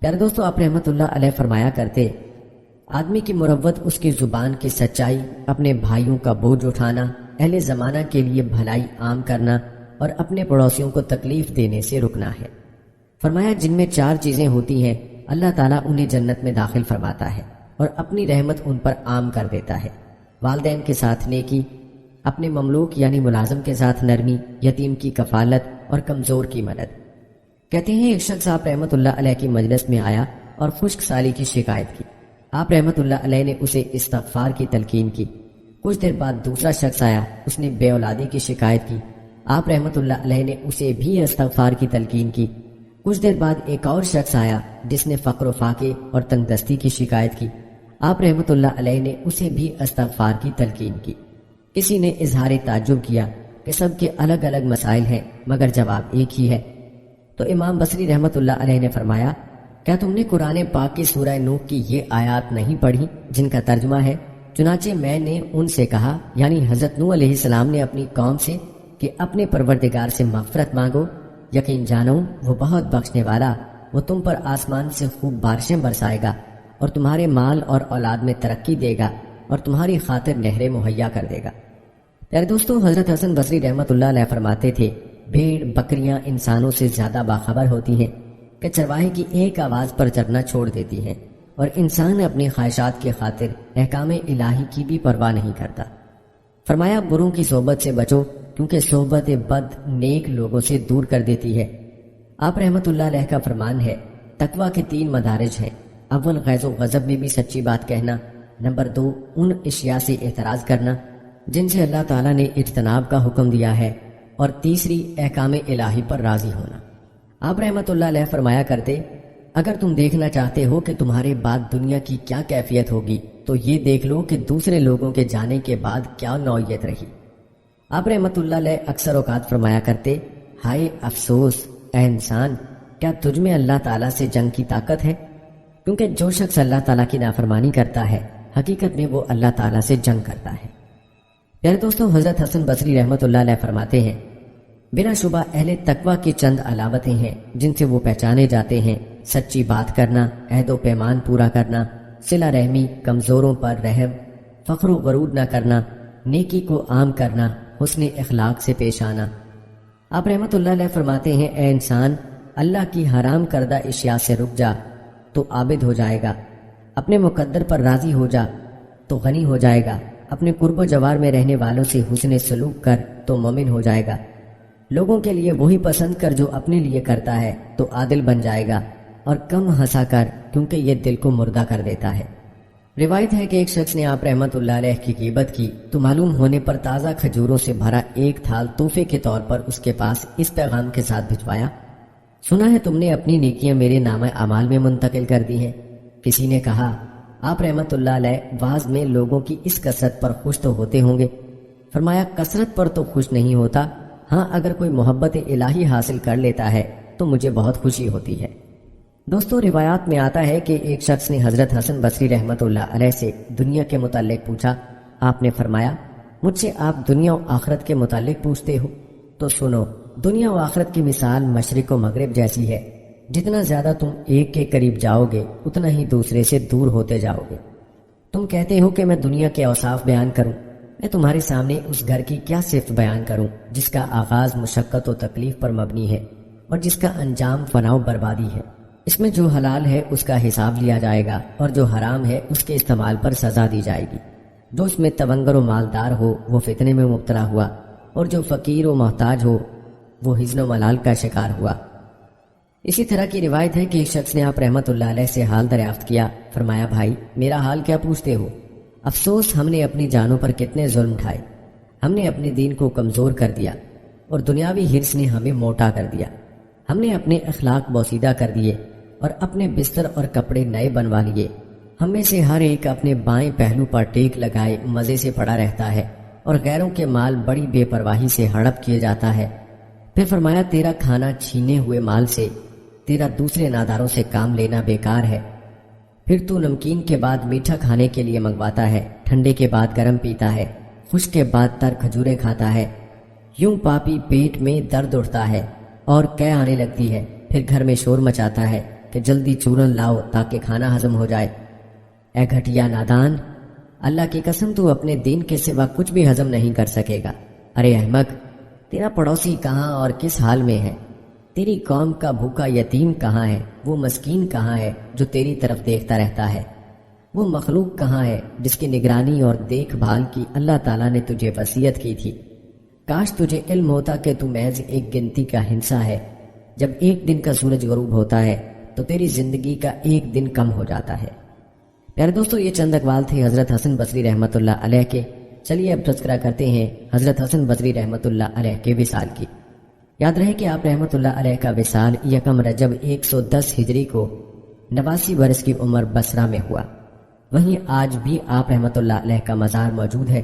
پیارے دوستو، آپ رحمت اللہ علیہ فرمایا کرتے، آدمی کی مروت اس کی زبان کی سچائی، اپنے بھائیوں کا بوجھ اٹھانا، اہل زمانہ کے لیے بھلائی عام کرنا اور اپنے پڑوسیوں کو تکلیف دینے سے رکنا ہے۔ فرمایا، جن میں 4 چیزیں ہوتی ہیں اللہ تعالیٰ انہیں جنت میں داخل فرماتا ہے اور اپنی رحمت ان پر عام کر دیتا ہے۔ والدین کے ساتھ نیکی، اپنے مملوک یعنی ملازم کے ساتھ نرمی، یتیم کی کفالت اور کمزور کی مدد۔ کہتے ہیں ایک شخص آپ رحمت اللہ علیہ کی مجلس میں آیا اور خشک سالی کی شکایت کی۔ آپ رحمت اللہ علیہ نے اسے استغفار کی تلقین کی۔ کچھ دیر بعد دوسرا شخص آیا، اس نے بے اولادی کی شکایت کی۔ آپ رحمت اللہ علیہ نے اسے بھی استغفار کی تلقین کی۔ کچھ دیر بعد ایک اور شخص آیا جس نے فقر و فاقے اور تنگ دستی کی شکایت کی۔ آپ رحمت اللہ علیہ نے اسے بھی استغفار کی تلقین کی۔ کسی نے اظہار تعجب کیا کہ سب کے الگ الگ مسائل ہیں مگر جواب ایک ہی ہے، تو امام بصری رحمت اللہ علیہ نے فرمایا، کیا تم نے قرآن پاک کی سورہ نوح کی یہ آیات نہیں پڑھی جن کا ترجمہ ہے، چنانچہ میں نے ان سے کہا، یعنی حضرت نوح علیہ السلام نے اپنی قوم سے، کہ اپنے پروردگار سے مغفرت مانگو، یقین جانو وہ بہت بخشنے والا، وہ تم پر آسمان سے خوب بارشیں برسائے گا اور تمہارے مال اور اولاد میں ترقی دے گا اور تمہاری خاطر نہریں مہیا کر دے گا۔ پیارے دوستو، حضرت حسن بصری رحمت اللہ علیہ فرماتے تھے، بھیڑ بکریاں انسانوں سے زیادہ باخبر ہوتی ہیں کہ چرواہے کی ایک آواز پر چرنا چھوڑ دیتی ہیں، اور انسان اپنی خواہشات کی خاطر احکام الہی کی بھی پرواہ نہیں کرتا۔ فرمایا، بروں کی صحبت سے بچو، کیونکہ صحبت بد نیک لوگوں سے دور کر دیتی ہے۔ آپ رحمت اللہ علیہ کا فرمان ہے، تقوی کے 3 مدارج ہیں، اول غیظ و غضب میں بھی سچی بات کہنا، نمبر 2 ان اشیاء سے اعتراض کرنا جن سے اللہ تعالیٰ نے اجتناب کا حکم دیا ہے، اور تیسری احکام الہی پر راضی ہونا۔ آپ رحمت اللہ علیہ فرمایا کرتے، اگر تم دیکھنا چاہتے ہو کہ تمہارے بعد دنیا کی کیا کیفیت ہوگی تو یہ دیکھ لو کہ دوسرے لوگوں کے جانے کے بعد کیا نوعیت رہی۔ آپ رحمت اللہ علیہ اکثر اوقات فرمایا کرتے، ہائے افسوس اے انسان، کیا تجھ میں اللہ تعالیٰ سے جنگ کی طاقت ہے؟ کیونکہ جو شخص اللہ تعالیٰ کی نافرمانی کرتا ہے حقیقت میں وہ اللہ تعالیٰ سے جنگ کرتا ہے۔ پیارے دوستوں، حضرت حسن بصری رحمت اللہ علیہ فرماتے ہیں، بلا شبہ اہل تقویٰ کی چند علامتیں ہیں جن سے وہ پہچانے جاتے ہیں: سچی بات کرنا، عہد و پیمان پورا کرنا، صلہ رحمی، کمزوروں پر رحم، فخر و غرور نہ کرنا، نیکی کو عام کرنا، حسن اخلاق سے پیش آنا۔ آپ رحمت اللہ علیہ فرماتے ہیں، اے انسان، اللہ کی حرام کردہ اشیاء سے رک جا تو عابد ہو جائے گا، اپنے مقدر پر راضی ہو جا تو غنی ہو جائے گا، اپنے قرب و جوار میں رہنے والوں سے حسن سلوک کر تو مومن ہو جائے گا، لوگوں کے لیے وہی پسند کر جو اپنے لیے کرتا ہے تو عادل بن جائے گا، اور کم ہنسا کر کیونکہ یہ دل کو مردہ کر دیتا ہے۔ روایت ہے کہ ایک شخص نے آپ رحمت اللہ علیہ کی غیبت کی تو معلوم ہونے پر تازہ کھجوروں سے بھرا ایک تھال تحفے کے طور پر اس کے پاس اس پیغام کے ساتھ بھجوایا، سنا ہے تم نے اپنی نیکیاں میرے نامہ اعمال میں منتقل کر دی ہیں۔ کسی نے کہا، آپ رحمت اللہ علیہ واعظ میں لوگوں کی اس کثرت پر خوش تو ہوتے ہوں گے؟ فرمایا، کثرت پر تو خوش نہیں ہوتا، ہاں اگر کوئی محبت الہی حاصل کر لیتا ہے تو مجھے بہت خوشی ہوتی ہے۔ دوستو، روایات میں آتا ہے کہ ایک شخص نے حضرت حسن بصری رحمت اللہ علیہ سے دنیا کے متعلق پوچھا۔ آپ نے فرمایا، مجھ سے آپ دنیا و آخرت کے متعلق پوچھتے ہو؟ تو سنو، دنیا و آخرت کی مثال مشرق و مغرب جیسی ہے، جتنا زیادہ تم ایک کے قریب جاؤ گے اتنا ہی دوسرے سے دور ہوتے جاؤ گے۔ تم کہتے ہو کہ میں دنیا کے اوصاف بیان کروں، میں تمہارے سامنے اس گھر کی کیا صفت بیان کروں جس کا آغاز مشقت و تکلیف پر مبنی ہے اور جس کا انجام فنا و بربادی ہے۔ اس میں جو حلال ہے اس کا حساب لیا جائے گا اور جو حرام ہے اس کے استعمال پر سزا دی جائے گی۔ جو اس میں تونگر و مالدار ہو وہ فتنے میں مبتلا ہوا، اور جو فقیر و محتاج ہو وہ حزن و ملال کا شکار ہوا۔ اسی طرح کی روایت ہے کہ ایک شخص نے آپ رحمت اللہ علیہ سے حال دریافت کیا۔ فرمایا، بھائی میرا حال کیا پوچھتے ہو؟ افسوس، ہم نے اپنی جانوں پر کتنے ظلم اٹھائے، ہم نے اپنے دین کو کمزور کر دیا اور دنیاوی حرص نے ہمیں موٹا کر دیا، ہم نے اپنے اخلاق بوسیدہ کر دیے اور اپنے بستر اور کپڑے نئے بنوا لیے، ہم میں سے ہر ایک اپنے بائیں پہلو پر ٹیک لگائے مزے سے پڑا رہتا ہے اور غیروں کے مال بڑی بے پرواہی سے ہڑپ کیے جاتا ہے۔ پھر فرمایا، تیرا کھانا چھینے ہوئے مال سے تیرا دوسرے ناداروں سے کام لینا بیکار ہے۔ پھر تو نمکین کے بعد میٹھا کھانے کے لیے منگواتا ہے، ٹھنڈے کے بعد گرم پیتا ہے، خشک کے بعد تر کھجوریں کھاتا ہے، یوں پاپی پیٹ میں درد اٹھتا ہے اور قے آنے لگتی ہے، پھر گھر میں شور مچاتا ہے کہ جلدی چورن لاؤ تاکہ کھانا ہضم ہو جائے۔ اے گھٹیا نادان، اللہ کی قسم تو اپنے دین کے سوا کچھ بھی ہضم نہیں کر سکے گا۔ ارے احمق، تیرا پڑوسی کہاں اور کس حال میں ہے؟ تیری قوم کا بھوکا یتیم کہاں ہے؟ وہ مسکین کہاں ہے جو تیری طرف دیکھتا رہتا ہے؟ وہ مخلوق کہاں ہے جس کی نگرانی اور دیکھ بھال کی اللہ تعالیٰ نے تجھے وصیت کی تھی؟ کاش تجھے علم ہوتا کہ تو محض ایک گنتی کا ہنسا ہے۔ جب ایک دن کا سورج غروب ہوتا ہے تو تیری زندگی کا ایک دن کم ہو جاتا ہے۔ پیارے دوستو، یہ چند اقوال تھے حضرت حسن بصری رحمت اللہ علیہ کے۔ چلیے اب تذکرہ کرتے ہیں حضرت حسن بصری رحمت اللہ علیہ کے وصال کی۔ یاد رہے کہ آپ رحمت اللہ علیہ کا وصال یکم رجب 110 ہجری کو 89 برس کی عمر بصرہ میں ہوا۔ وہیں آج بھی آپ رحمت اللہ علیہ کا مزار موجود ہے۔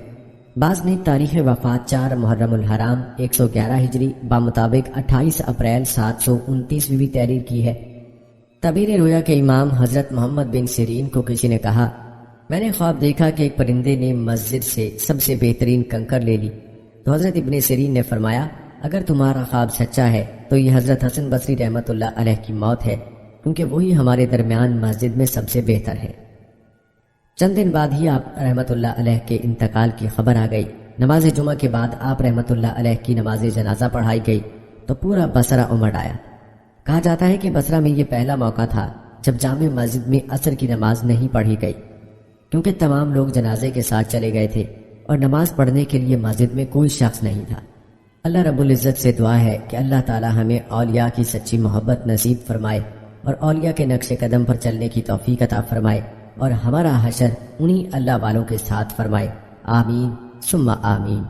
بعض نے تاریخ وفات 4 محرم الحرام 111 ہجری بامطابق 28 اپریل 729 بھی تحریر کی ہے۔ تعبیر رویا کے امام حضرت محمد بن سیرین کو کسی نے کہا، میں نے خواب دیکھا کہ ایک پرندے نے مسجد سے سب سے بہترین کنکر لے لی۔ تو حضرت ابن سیرین نے فرمایا، اگر تمہارا خواب سچا ہے تو یہ حضرت حسن بصری رحمت اللہ علیہ کی موت ہے، کیونکہ وہی ہمارے درمیان مسجد میں سب سے بہتر ہے۔ چند دن بعد ہی آپ رحمت اللہ علیہ کے انتقال کی خبر آ گئی۔ نماز جمعہ کے بعد آپ رحمت اللہ علیہ کی نماز جنازہ پڑھائی گئی تو پورا بصرہ امڑ آیا۔ کہا جاتا ہے کہ بصرہ میں یہ پہلا موقع تھا جب جامع مسجد میں عصر کی نماز نہیں پڑھی گئی، کیونکہ تمام لوگ جنازے کے ساتھ چلے گئے تھے اور نماز پڑھنے کے لیے مسجد میں کوئی شخص نہیں تھا۔ اللہ رب العزت سے دعا ہے کہ اللہ تعالی ہمیں اولیاء کی سچی محبت نصیب فرمائے اور اولیاء کے نقش قدم پر چلنے کی توفیق عطا فرمائے اور ہمارا حشر انہی اللہ والوں کے ساتھ فرمائے۔ آمین ثم آمین۔